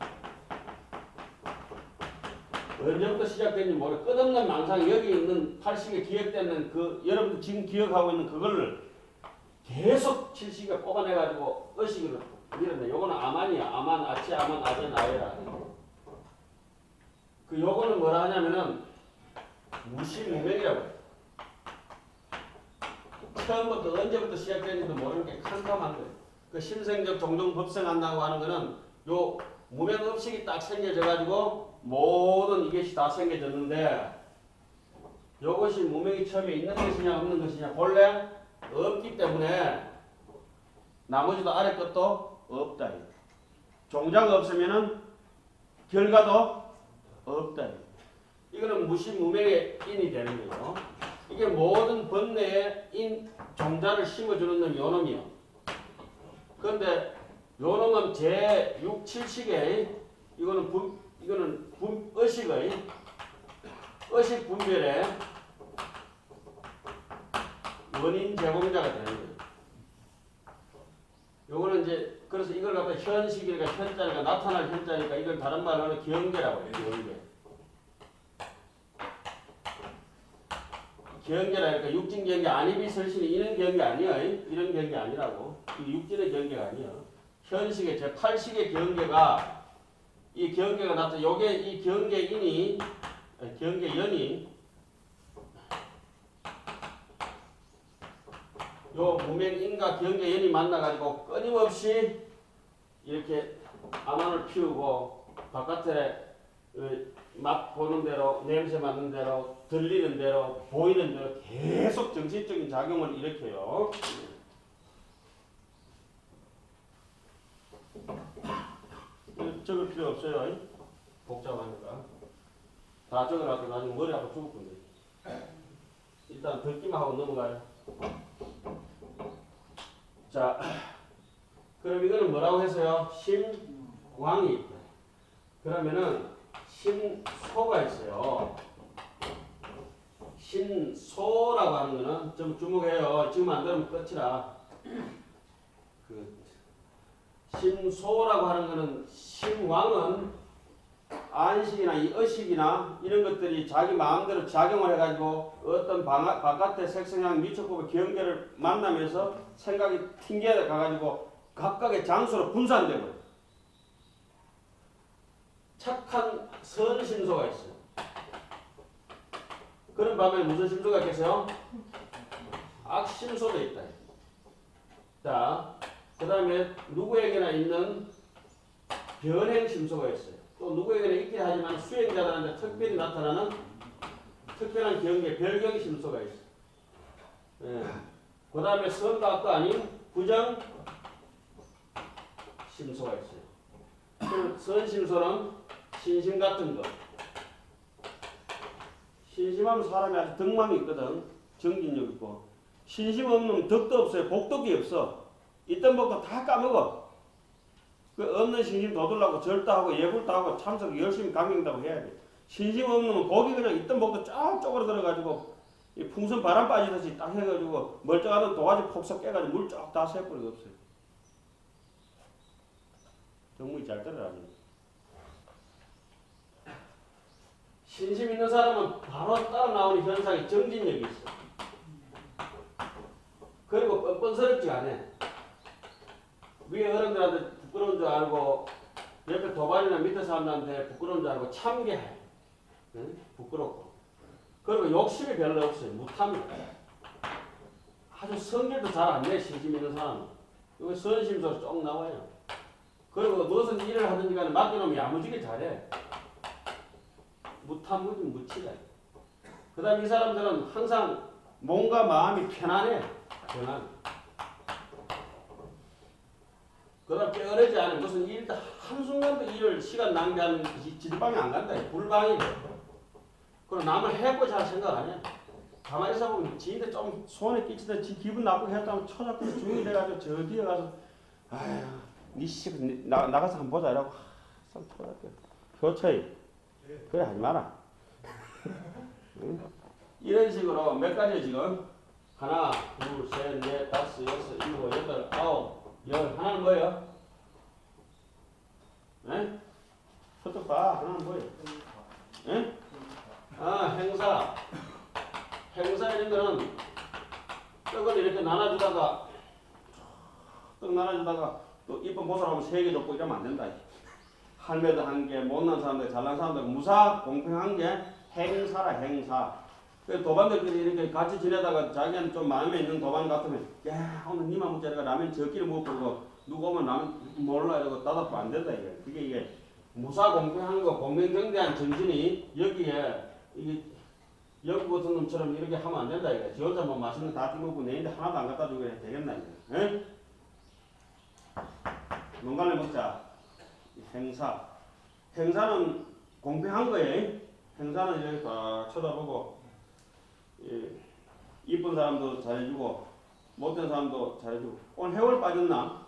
언제부터 시작된지 모르 끝없는 망상 여기 있는 8식에 기억되는 그 여러분들 지금 기억하고 있는 그거를 계속 7식에 뽑아내가지고 의식으로 밀어내. 요거는 아만이야. 아만, 아치, 아만, 아젠, 아예라. 그 요거는 뭐라 하냐면은 무시무명이라고 해요. 처음부터 언제부터 시작되는지도 모르는 게 캄캄한 거예요. 그 신생적 종종 법생한다고 하는 거는 요 무명업식이 딱 생겨져가지고 모든 이것이 다 생겨졌는데 요것이 무명이 처음에 있는 것이냐 없는 것이냐 본래 없기 때문에 나머지도 아래 것도 없다. 종자가 없으면은 결과도 없다. 이거는 무시무명의 인이 되는 거죠. 이게 모든 번뇌에 종자를 심어주는 놈이 요 놈이요. 그런데 요 놈은 제6, 7식의 이거는 의식의 의식 분별의 원인 제공자가 되는 거예요. 요거는 이제 그래서 이걸 갖다 현식이니까 현자니까 나타날 현자니까 이걸 다른 말로는 경계라고 해요. 경계. 경계라니까 육진 경계 안입이 설신이 이런 경계 아니야. 이런 경계 아니라고. 이 육진의 경계가 아니야. 현식의 제8식의 경계가 이 경계가 나타. 요게 이 경계인이 경계연이 요 무명인과 경계연이 만나가지고 끊임없이 이렇게 암환을 피우고 바깥에 맛 보는 대로 냄새 맡는 대로 들리는 대로 보이는 대로 계속 정신적인 작용을 일으켜요. 적을 필요 없어요. 복잡하니까. 다 적어놔도 나중에 머리 아파 죽을 건데. 일단 듣기만 하고 넘어가요. 자, 그럼 이거는 뭐라고 했어요? 심왕이 있다. 그러면은 심소가 있어요. 신소라고 하는 거는 좀 주목해요. 지금 안 들으면 끝이라. 심소라고 하는 거는 심왕은 안식이나 이 의식이나 이런 것들이 자기 마음대로 작용을 해가지고 어떤 바깥의 색성향 미촉법의 경계를 만나면서 생각이 튕겨 가가지고 각각의 장소로 분산되고 착한 선심소가 있어요. 그런 반면에 무슨 심소가 있겠어요? 악심소도 있다. 자, 그 다음에 누구에게나 있는 변행심소가 있어요. 또 누구에게나 있긴 하지만 수행자들한테 특별히 나타나는 특별한 경계, 별경심소가 있어요. 예. 그 다음에 선과 악도 아닌 부정심소가 있어요. 선심소는 신심 같은 거. 신심하면 사람이 아주 덕망이 있거든. 정진력 있고. 신심 없는 덕도 없어요. 복덕이 없어. 있던 복도 다 까먹어. 그 없는 신심 도들라고 절도 하고 예불도 하고 참석 열심히 강행다고 해야 돼. 신심 없는 복이 그냥 있던 복도 쫙 쪼그러들어가지고 이 풍선 바람 빠지듯이 딱 해가지고 멀쩡하던 도화지 폭삭 깨가지고 물 쫙 다 새버리고 없어요. 정말 잘 들어라. 신심 있는 사람은 바로 따라 나오는 현상이 정진력이 있어. 그리고 뻔뻔스럽지 않아. 위에 어른들한테 부끄러운 줄 알고 옆에 도발이나 밑에 사람들한테 부끄러운 줄 알고 참게 해. 응? 부끄럽고. 그리고 욕심이 별로 없어요. 무탐이다. 아주 성질도 잘 안 내, 시집 있는 사람은. 이거 선심소리 쭉 나와요. 그리고 무슨 일을 하든지 간에 맡겨놓으면 야무지게 잘해. 무탐무지 무치다. 그 다음 이 사람들은 항상 몸과 마음이 편안해. 편안. 그 다음 게으르지 않아. 무슨 일도 한순간도 일을 시간 낭비하는 지들방에 안 간다. 불방이. 그리고 남을 해고 잘 생각 안 해. 가만히 있어 보면 지인들 좀 손에 끼치다 지 기분 나쁘게 했다면 쳐잡고 중이 돼가지고 저 뒤에 가서 아휴 니씨 나가서 한번 보자 이라고 참 쳐잡고 효처이 그래 하지 마라. 응? 이런 식으로 몇 가지 지금 하나 둘 셋 넷 다섯 여섯 일곱 여덟 아홉 열 하나는 뭐예요? 에? 저쪽 봐 하나는 뭐예요? 에? 아 행사. 행사 이런 거는 떡을 이렇게 나눠주다가 떡 나눠주다가 또 이쁜 보살하면 3개 줬고 이러면 안 된다. 할매도 1개, 못난 사람들, 잘난 사람들 무사 공평한 게 행사라 행사. 그 도반들끼리 이렇게 같이 지내다가 자기는 좀 마음에 있는 도반 같으면 야 오늘 니만 먹자 내가 라면 저끼리 먹고 누구 오면 라면 몰라 이러고 따닥도 안 된다 이게. 그게 이게 무사 공평한 거 공명정대한 정신이 여기에 이게 여기 같은 놈처럼 이렇게 하면 안 된다 이거. 지 혼자 뭐 맛있는 거 다 띠먹고 내인데 하나도 안 갖다 주고 해야 되겠나 이거. 에? 농간에 먹자. 행사. 행사는 공평한 거예요. 행사는 이렇게 딱 쳐다보고 이쁜 사람도 잘해주고 못된 사람도 잘해주고. 오늘 해월 빠졌나?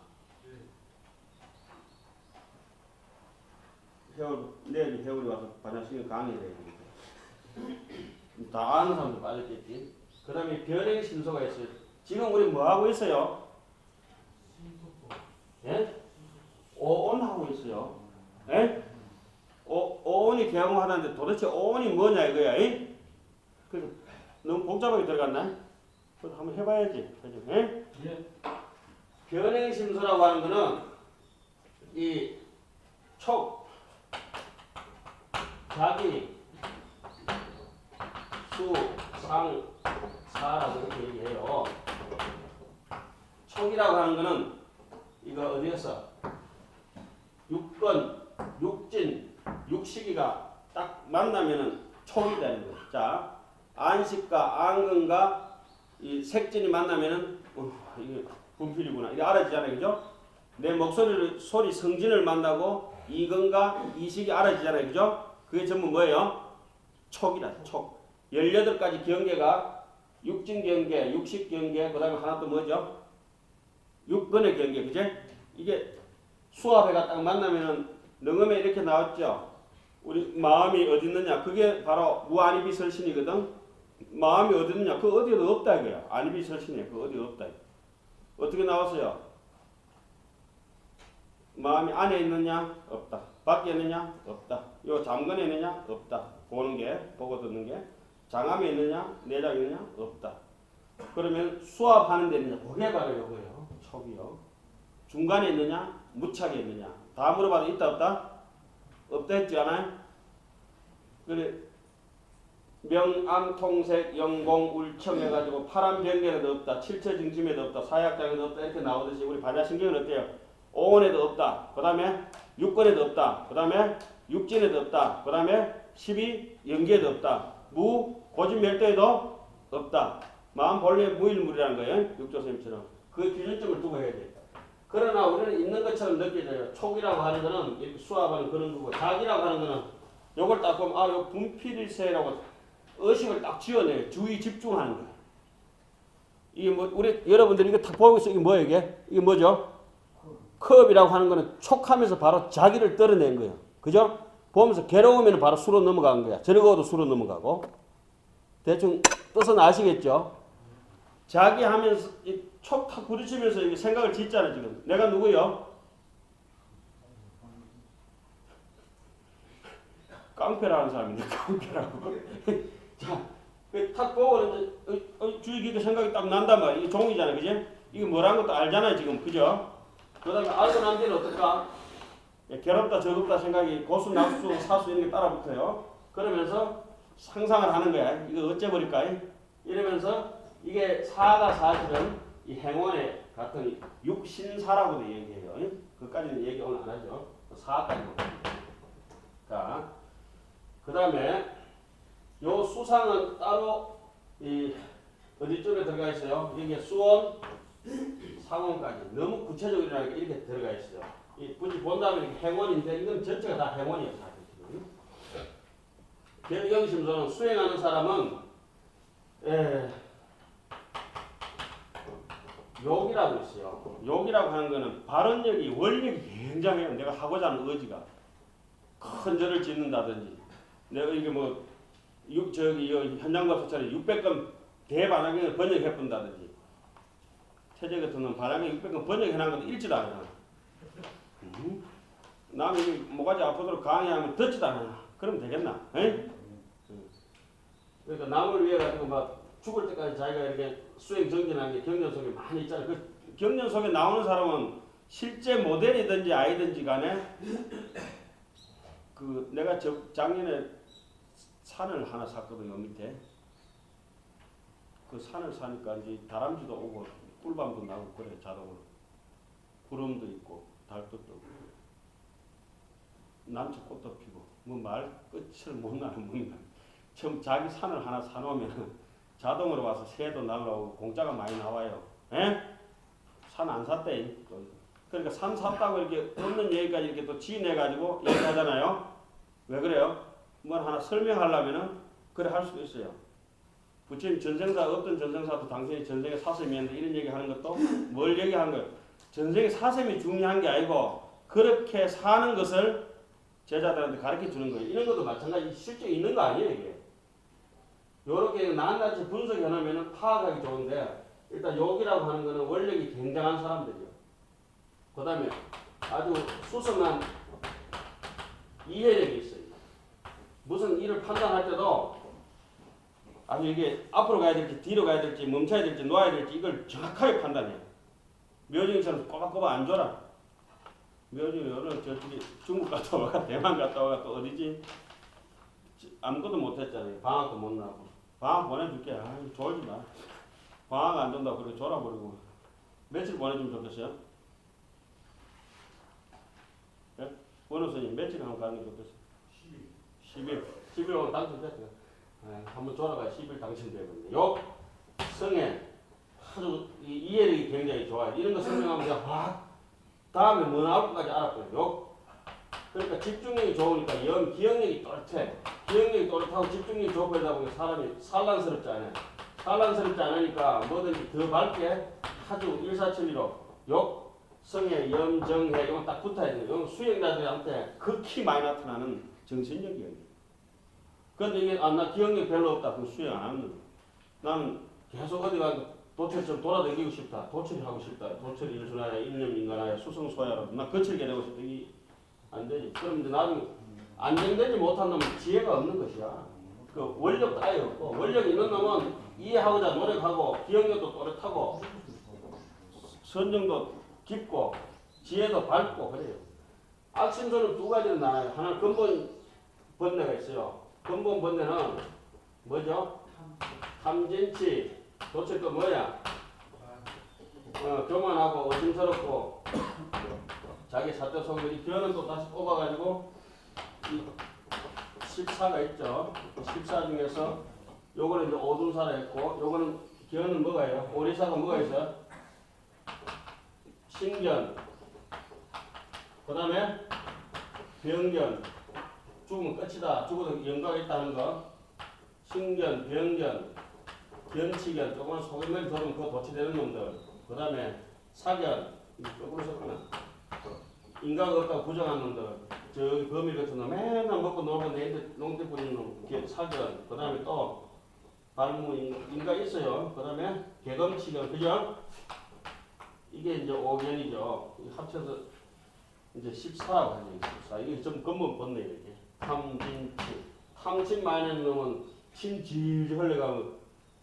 해월 내일 해월이 와서 반야식이 강의를 해야 되겠다. 다 아는 사람도 빠졌겠지. 그 다음에 변행 신소가 있어요. 지금 우리 뭐 하고 있어요? 예? 오온 하고 있어요. 예? 오온이 개항하는데 도대체 오온이 뭐냐 이거야. 예? 그래서 너무 복잡하게 들어갔나? 그래서 한번 해봐야지. 그죠? 예? 예. 변행 신소라고 하는 거는 이 촉, 자기, 수, 상, 사라고 이렇게 얘기해요. 촉이라고 하는 거는 이거 어디에서 육건, 육진, 육식이가 딱 만나면은 촉이 되는 거예요. 자, 안식과 안근과 이 색진이 만나면은 이게 분필이구나. 이게 알아지잖아요, 그죠? 내 목소리를 소리 성진을 만나고 이근과 이식이 알아지잖아요, 그죠? 그게 전부 뭐예요? 촉이다, 촉. 18가지 경계가 육진 경계, 육식 경계, 그 다음에 하나 또 뭐죠? 육근의 경계, 그제? 이게 수합회가 딱 만나면은 능음에 이렇게 나왔죠? 우리 마음이 어디 있느냐? 그게 바로 무아니비설신이거든? 마음이 어디 있느냐? 그 어디에도 없다 이거야. 아니비설신이야. 그 어디에도 없다. 어떻게 나왔어요? 마음이 안에 있느냐? 없다. 밖에 있느냐? 없다. 요 잠근에 있느냐? 없다. 보는 게, 보고 듣는 게. 장암에 있느냐? 내장에 있느냐? 없다. 그러면 수합하는 데 있느냐? 그게 바로 요거예요. 촉이요. 중간에 있느냐? 무착에 있느냐? 다 물어봐도 있다 없다? 없다 했지 않아요? 그래 명암통색 영공 울청 해가지고 파란 병견에도 없다. 칠처증심에도 없다. 사약장에도 없다. 이렇게 나오듯이 우리 반야신경은 어때요? 오온에도 없다. 그 다음에 육건에도 없다. 그 다음에 육진에도 없다. 그 다음에 12연계에도 없다. 무 고진멸도에도 없다. 마음 본래 무일물이라는 거예요. 육조선생님처럼. 그 기준점을 두고 해야 돼. 그러나 우리는 있는 것처럼 느껴져요. 촉이라고 하는 거는 수합하는 그런 거고, 자기라고 하는 거는 요걸 딱 보면 아, 요 분필일세라고 의식을 딱 지어내요. 주의 집중하는 거예요. 이게 뭐 우리 여러분들이 이거 딱 보고 있어. 이게 뭐예요, 이게? 이게 뭐죠? 컵이라고 하는 거는 촉하면서 바로 자기를 떨어낸 거예요. 그죠? 보면서 괴로우면 바로 수로 넘어가는 거야. 즐거워도 수로 넘어가고. 대충 뜻은 아시겠죠? 자기 하면서 촉 탁 부딪히면서 이게 생각을 짓잖아 지금. 내가 누구요? 깡패라는 사람인데 깡패라고. 자, 탁 보고 이제 주의 깊게 생각이 딱 난단 말이야. 이게 종이잖아, 그지? 이게 뭐라는 것도 알잖아요 지금, 그죠? 그다음에 알고 난 뒤는 어떨까? 괴롭다, 저롭다 생각이 고수, 낙수, 사수 이런 게 따라붙어요. 그러면서 상상을 하는 거야. 이거 어째버릴까? 이러면서 이게 사가 사실은 이 행원의 같은 육신사라고도 얘기해요. 그까지는 얘기 오늘 안 하죠. 사까지. 자, 그 다음에 요 수상은 따로 이 어디쯤에 들어가 있어요? 이게 수원, 상원까지 너무 구체적이라니까 이렇게 들어가 있어요. 이 굳이 본다면 행원인데 이건 전체가 다 행원이에요. 사실. 변경심소는 수행하는 사람은 욕이라고 있어요. 욕이라고 하는 거는 발언력이 원력이 굉장해요. 내가 하고자 하는 의지가 큰 절을 짓는다든지 내가 이게 뭐 현장법사처럼 600건 대반항경을 번역해 본다든지 태제 같은 놈 반항경 600건 번역해 놓은 것도 읽지도 않아. 남이 뭐가지 아프도록 강의하면 듣지도 않아. 그러면 되겠나? 에이? 그러니까 남을 위해 가지고 막 죽을 때까지 자기가 이렇게 수행 정진하는 게 경전 속에 많이 있잖아요. 그 경전 속에 나오는 사람은 실제 모델이든지 아이든지 간에 그 내가 작년에 산을 하나 샀거든요. 밑에 그 산을 사니까 이제 다람쥐도 오고 꿀밤도 나고 그래. 자동으로 구름도 있고 달도 뜨고 남초꽃도 피고 뭐 말 끝을 못 나는 뭔가 처음 자기 산을 하나 사놓으면 자동으로 와서 새도 날라오고 공짜가 많이 나와요. 에? 산 안 샀대. 그러니까 산 샀다고 이렇게 없는 얘기까지 이렇게 또 지내가지고 얘기하잖아요. 왜 그래요? 뭘 하나 설명하려면은 그래 할 수도 있어요. 부처님 전생사 어떤 전생사도 당신이 전생에 사셈이 있는데 이런 얘기하는 것도 뭘 얘기하는 거예요? 전생에 사셈이 중요한 게 아니고 그렇게 사는 것을 제자들한테 가르쳐 주는 거예요. 이런 것도 마찬가지 실제 있는 거 아니에요 이게. 요렇게 낱낱이 분석해 놓으면 파악하기 좋은데 일단 욕이라고 하는 거는 원력이 굉장한 사람들이요. 그 다음에 아주 수성한 이해력이 있어요. 무슨 일을 판단할 때도 아주 이게 앞으로 가야 될지 뒤로 가야 될지 멈춰야 될지 놓아야 될지 이걸 정확하게 판단해요. 묘정처럼 꼬박꼬박 안 줘라. 묘정이 어느 저쪽에 중국 갔다 와가 대만 갔다 와가 또 어디지 아무것도 못했잖아요. 방학도 못 나고 방학 보내줄게. 아이 졸지 마. 방학 안 준다고 그래 졸아버리고 며칠 보내주면 좋겠어요? 네? 원호선님 며칠 한번 가는 게 좋겠어요? 10일 오면 당첨됐어요. 한번 졸아가 10일 당첨되거든요. 요 성에 아주 이해력이 굉장히 좋아요. 이런 거 설명하면 제가 다음에 뭐 나올 것까지 알았거든요. 그러니까 집중력이 좋으니까 기억력이 또렷해. 기억력이 또렷하고 집중력이 좋고하다 보니 사람이 산란스럽지 않아요. 산란스럽지 않으니까 뭐든지 더 밝게 아주 일사천리로 욕, 성에, 염, 정해 이건 딱 붙어야 돼요. 이건 수행자들한테 극히 많이 나타나는 정신력이에요. 그런데 이게 나 기억력 별로 없다. 그럼 수행 안 하는 거예요. 나는 계속 어디 가서 도철처럼 돌아다니고 싶다. 도철이 하고 싶다. 도철이 일순하야 인념인간하야 수성소야로 나 거칠게 되고 싶다. 이게 안 되지. 그럼 이제 나중에 안정되지 못한 놈은 지혜가 없는 것이야. 그 원력도 아예 없고 원력이 있는 놈은 이해하고자 노력하고 기억력도 또렷하고 선정도 깊고 지혜도 밝고 그래요. 악심소는 두 가지로 나눠요. 하나는 근본 번뇌가 있어요. 근본 번뇌는 뭐죠? 탐진치 도철도 뭐야? 교만하고 의심스럽고 자기 사적 성격 이 변은 또 다시 뽑아가지고 이 14가 있죠. 14 중에서 요거는 이제 오둔사라 했고 요거는 견은 뭐가 있어요? 오리사가 뭐가 있어요? 신견 그 다음에 병견 죽으면 끝이다. 죽어도 영광 있다는 거 신견, 병견, 견치견 조금만 소금을 들으면 그거 도치되는 놈들 그 다음에 사견 조금 섞거나 인간가 없다고 부정하는 놈들 저기 범일 같은 놈 맨날 먹고 놀고 내일 농대 뿌리는 놈 사견 그 다음에 또 발무 인가 있어요. 그 다음에 개검치견 그죠? 이게 이제 5견이죠. 합쳐서 이제 14라고 하죠. 14. 이게 좀 근본 번네요. 이게 탐진치 탐진 많이 하는 놈은 침 질질 흘러가면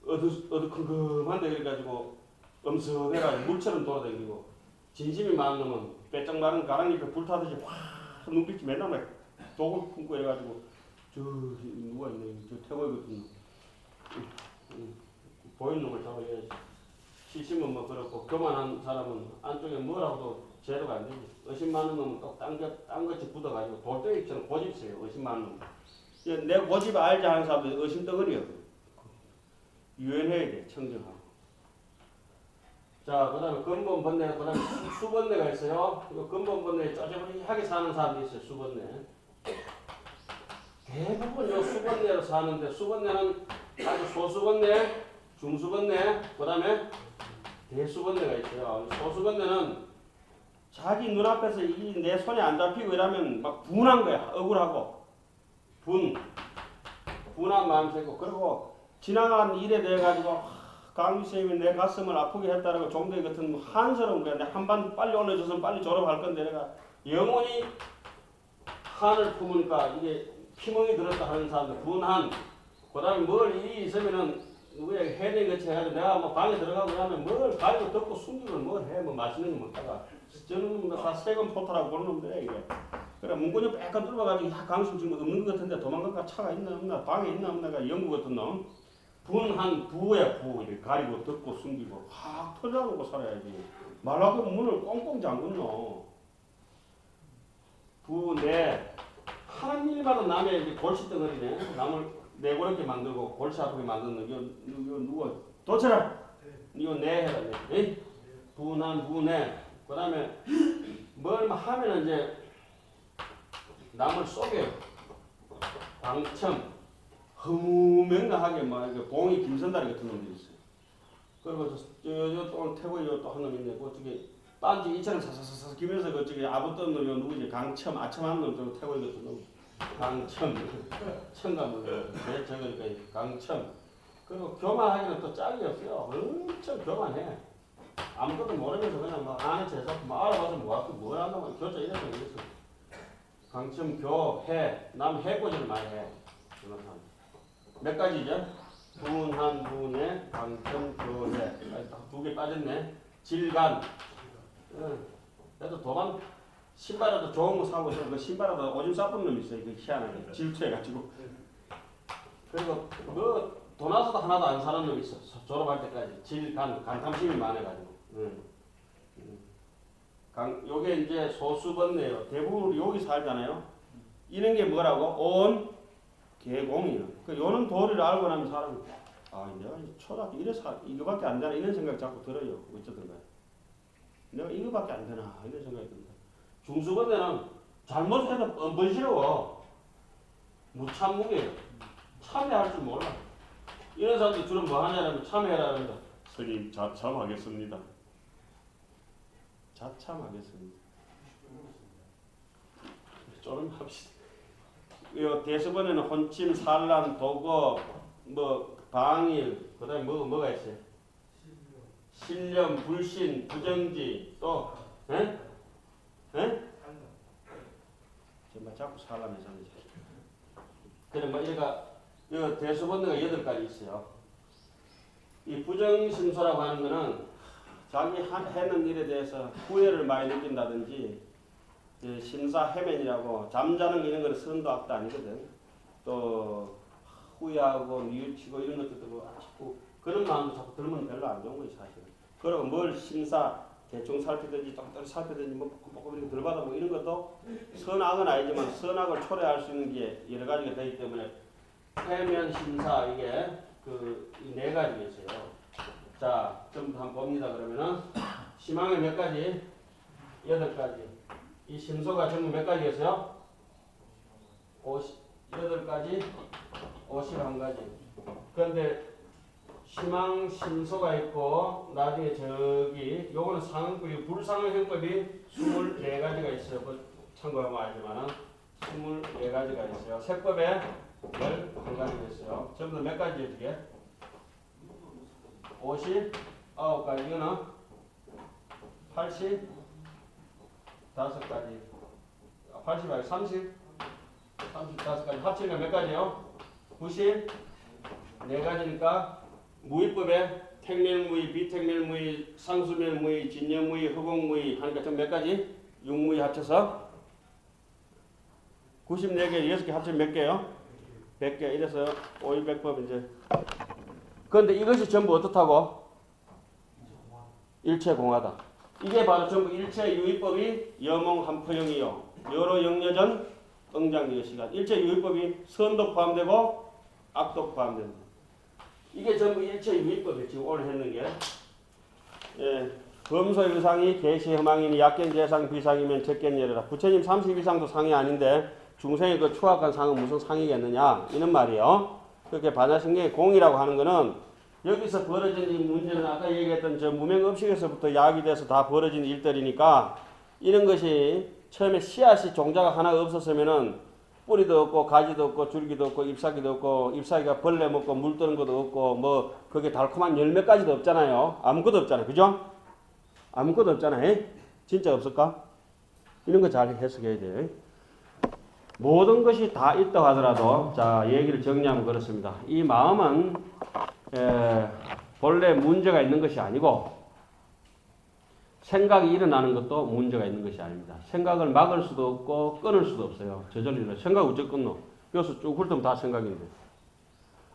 어두컴컴한데 그래가지고 엄선해가지고 물처럼 돌아다니고 진심이 많은 놈은 빼짝 마른 가랑잎에 불타듯이 확 눈빛이 맨날 막 독을 품고 해가지고 누가 있네. 저 태워거든. 보이는 놈을 잡아야지. 시심은 뭐 그렇고 교만한 사람은 안쪽에 뭐라고도 제로가 안 되지. 의심 많은 놈은 또 딴 것이 굳어가지고 돌덩이처럼 고집 있어요. 의심 많은 놈. 내 고집 알지 않은 사람들 의심 덩어리야. 유연해야 돼. 청정하고. 자, 그 다음에 근본 번뇌, 그 다음에 수번뇌가 있어요. 이거 근본 번뇌에 쪼저리하게 사는 사람도 있어요. 수번뇌. 대부분 요 수번뇌로 사는데 수번뇌는 아주 소수번뇌, 중수번뇌, 그 다음에 대수번뇌가 있어요. 소수번뇌는 자기 눈앞에서 이 내 손에 안 잡히고 이러면 막 분한 거야. 억울하고. 분한 마음이 생기고. 그리고 지나간 일에 대해 가지고 강규쌤이 내 가슴을 아프게 했다라고 종대 같은 한스러운 거야. 내 한 번 빨리 올려줬으면 빨리 졸업할 건데 내가 영원히 한을 품으니까 이게 피멍이 들었다 하는 사람들 분한. 그 다음에 뭘 일이 있으면은 누구에게 해야 것이 해가지고 내가 뭐 방에 들어가고 하면 뭘 가지고 덮고 숨기고 뭘 해. 뭐 맛있는 거 먹다가 저는 다 세금 포탈하고 그런 놈들이야 이게. 그래 문고리 빼까 뚫어가지고 야 강수 지금 없는 것 같은데 도망갈까 차가 있나 없나 방에 있나 없나가 연구 같은 놈. 분한 부야 부. 이렇게 가리고 덮고 숨기고 확 터져놓고 살아야지. 말하고 문을 꽁꽁 잠그노. 부내 하는 일마다 남의 골치 덩어리네. 남을 내고렇게 만들고 골치 아프게 만드는 이거 누가 도쳐라. 이거 내 해라 내. 분한 부내. 그 다음에 뭘 하면은 이제 남을 속여요. 당첨. 허무맹랑하게 막 봉이 김선다리 같은 놈들이 있어요. 그리고 또 태고에 또 한 놈 있네. 그쪽에 딴지 이처럼 사사사사 기면서 그쪽에 아부떤 놈이 누구지? 강첨, 아첨한 놈, 저 태고에 같은 놈. 강첨, 청감을 내 저거니까 강첨. 그리고 교만하기는 또 짝이 없어요. 엄청 교만해. 아무것도 모르면서 그냥 막 아는 체 해서 막 알아봐서 뭘 한다고 교자 이래서 이랬어. 강첨, 교, 해. 남 해코지를 많이 해. 몇 가지죠? 분한, 분해, 강첨, 교해. 두 개 빠졌네. 질간. 그래도 도망, 신발이라도 좋은 거 사고 있어. 그 신발이라도 오줌 싸쁜 놈이 있어요. 그 희한하게. 질투해가지고. 그리고 뭐, 돈 와서도 하나도 안 사는 놈이 있어. 졸업할 때까지. 질간, 간탐심이 많아가지고. 요게 이제 소수번뇌예요. 대부분 여기 살잖아요. 이런 게 뭐라고? 온, 개공이요. 그 요는 도리를 알고 나면 사람이 내가 초등학교 이래서 이거밖에 안 되나 이런 생각 자꾸 들어요. 어쩌든가. 내가 이거밖에 안 되나 이런 생각이 듭니다. 중수번뇌는 잘못해도 번번스러워. 무참무게예요. 참여할 줄 몰라. 이런 사람들이 주로 뭐 하냐면 참여해라 그런다. 스님 자참하겠습니다. 자참하겠습니다. 좀 합시다. 요 대수번에는 혼침, 산란, 도거, 뭐 방일, 그다음에 뭐가 있어요? 신념, 불신, 부정지, 또 정말 자꾸 산란해서 그래 뭐 요 대수번뇌가 8가지 있어요. 이 부정심소라고 하는 거는 자기 해는 일에 대해서 후회를 많이 느낀다든지. 심사해면이라고 잠자는 이런 거는 선도 악도 아니거든. 또 후회하고 뉘우치고 이런 것들도 자꾸 그런 마음도 자꾸 들면 별로 안 좋은 거지 사실은. 그리고 뭘 심사 대충 살피든지 똑똑히 살피든지 뭐 뻑뻑 이렇게 들받아 뭐 이런 것도 선악은 아니지만 선악을 초래할 수 있는 게 여러 가지가 되기 때문에 해면 심사 이게 그 이 4가지가 있어요. 자 전부 한번 봅니다. 그러면은 심항에 몇 가지? 8가지. 이 심소가 전부 몇 가지겠어요? 58가지, 51가지. 그런데 심항, 심소가 있고 나중에 저기 요거는 상응법이 불상응법이 24가지가 있어요. 참고하면 알지만은 24가지가 있어요. 세법에 11가지가 있어요. 전부 몇 가지예요, 이게? 59가지. 이거는 85가지. 80 아니 35가지. 합치면 몇 가지요? 94가지니까 무위법에 택면무위, 비택면무위, 상수면무위, 진영무위, 허공무위 하니까 좀 몇 가지? 6무위 합쳐서 94개, 6개 합치면 몇 개요? 100개 이래서 5,200법 이제. 그런데 이것이 전부 어떻다고? 일체공하다. 이게 바로 전부 일체유의법이 여몽한포형이요. 여로 영여전 응장여시간. 일체유의법이 선도 포함되고 악도 포함된다. 이게 전부 일체유의법이에요. 지금 오늘 했는 게. 예. 검소유상이 계시허망이니 약견재상 비상이면 적견예래라. 부처님 30 이상도 상이 아닌데 중생의 그 추악한 상은 무슨 상이겠느냐 이런 말이에요. 그렇게 반야신경의 공이라고 하는 거는 여기서 벌어진 이 문제는 아까 얘기했던 저 무명업식에서부터 야학이 돼서 다 벌어진 일들이니까 이런 것이 처음에 씨앗이 종자가 하나 없었으면은 뿌리도 없고 가지도 없고 줄기도 없고 잎사귀도 없고 잎사귀가 벌레 먹고 물 뜨는 것도 없고 뭐 그게 달콤한 열매까지도 없잖아요. 아무것도 없잖아요. 그죠? 아무것도 없잖아요. 진짜 없을까? 이런 거 잘 해석해야 돼요. 모든 것이 다 있다고 하더라도 자 얘기를 정리하면 그렇습니다. 이 마음은 본래 문제가 있는 것이 아니고 생각이 일어나는 것도 문제가 있는 것이 아닙니다. 생각을 막을 수도 없고 끊을 수도 없어요. 저절로 생각 어째 끊노? 여기서 쭉 훑으면 다 생각인데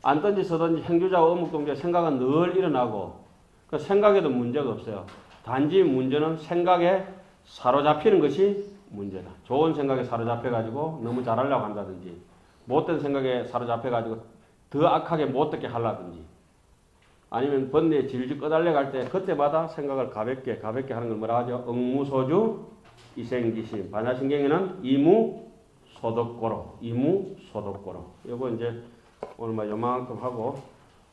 앉든지 서든지 행주자와 어묵동자 생각은 늘 일어나고 그 생각에도 문제가 없어요. 단지 문제는 생각에 사로잡히는 것이 문제다. 좋은 생각에 사로잡혀가지고 너무 잘하려고 한다든지 못된 생각에 사로잡혀가지고 더 악하게 못되게 하려든지 아니면 번뇌에 질질 꺼달려 갈 때 그때마다 생각을 가볍게 하는 걸 뭐라 하죠? 응무소주 이생기심. 반야신경에는 이무소득고로 요거 이제 오늘 뭐 요만큼 하고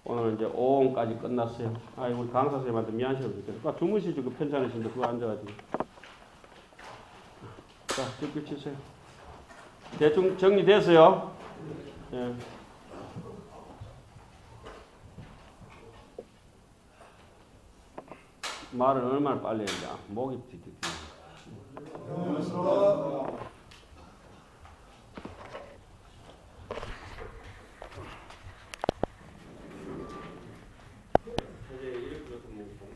오늘 이제 5원까지 끝났어요. 우리 강사 선생님한테 미안해서 그렇게. 주무시죠. 그 편찮으신데 그거 앉아가지고. 자, 적기 치세요. 대충 정리됐어요? 예. 말을 얼마나 빨리 했냐. 목이 튀튀튀.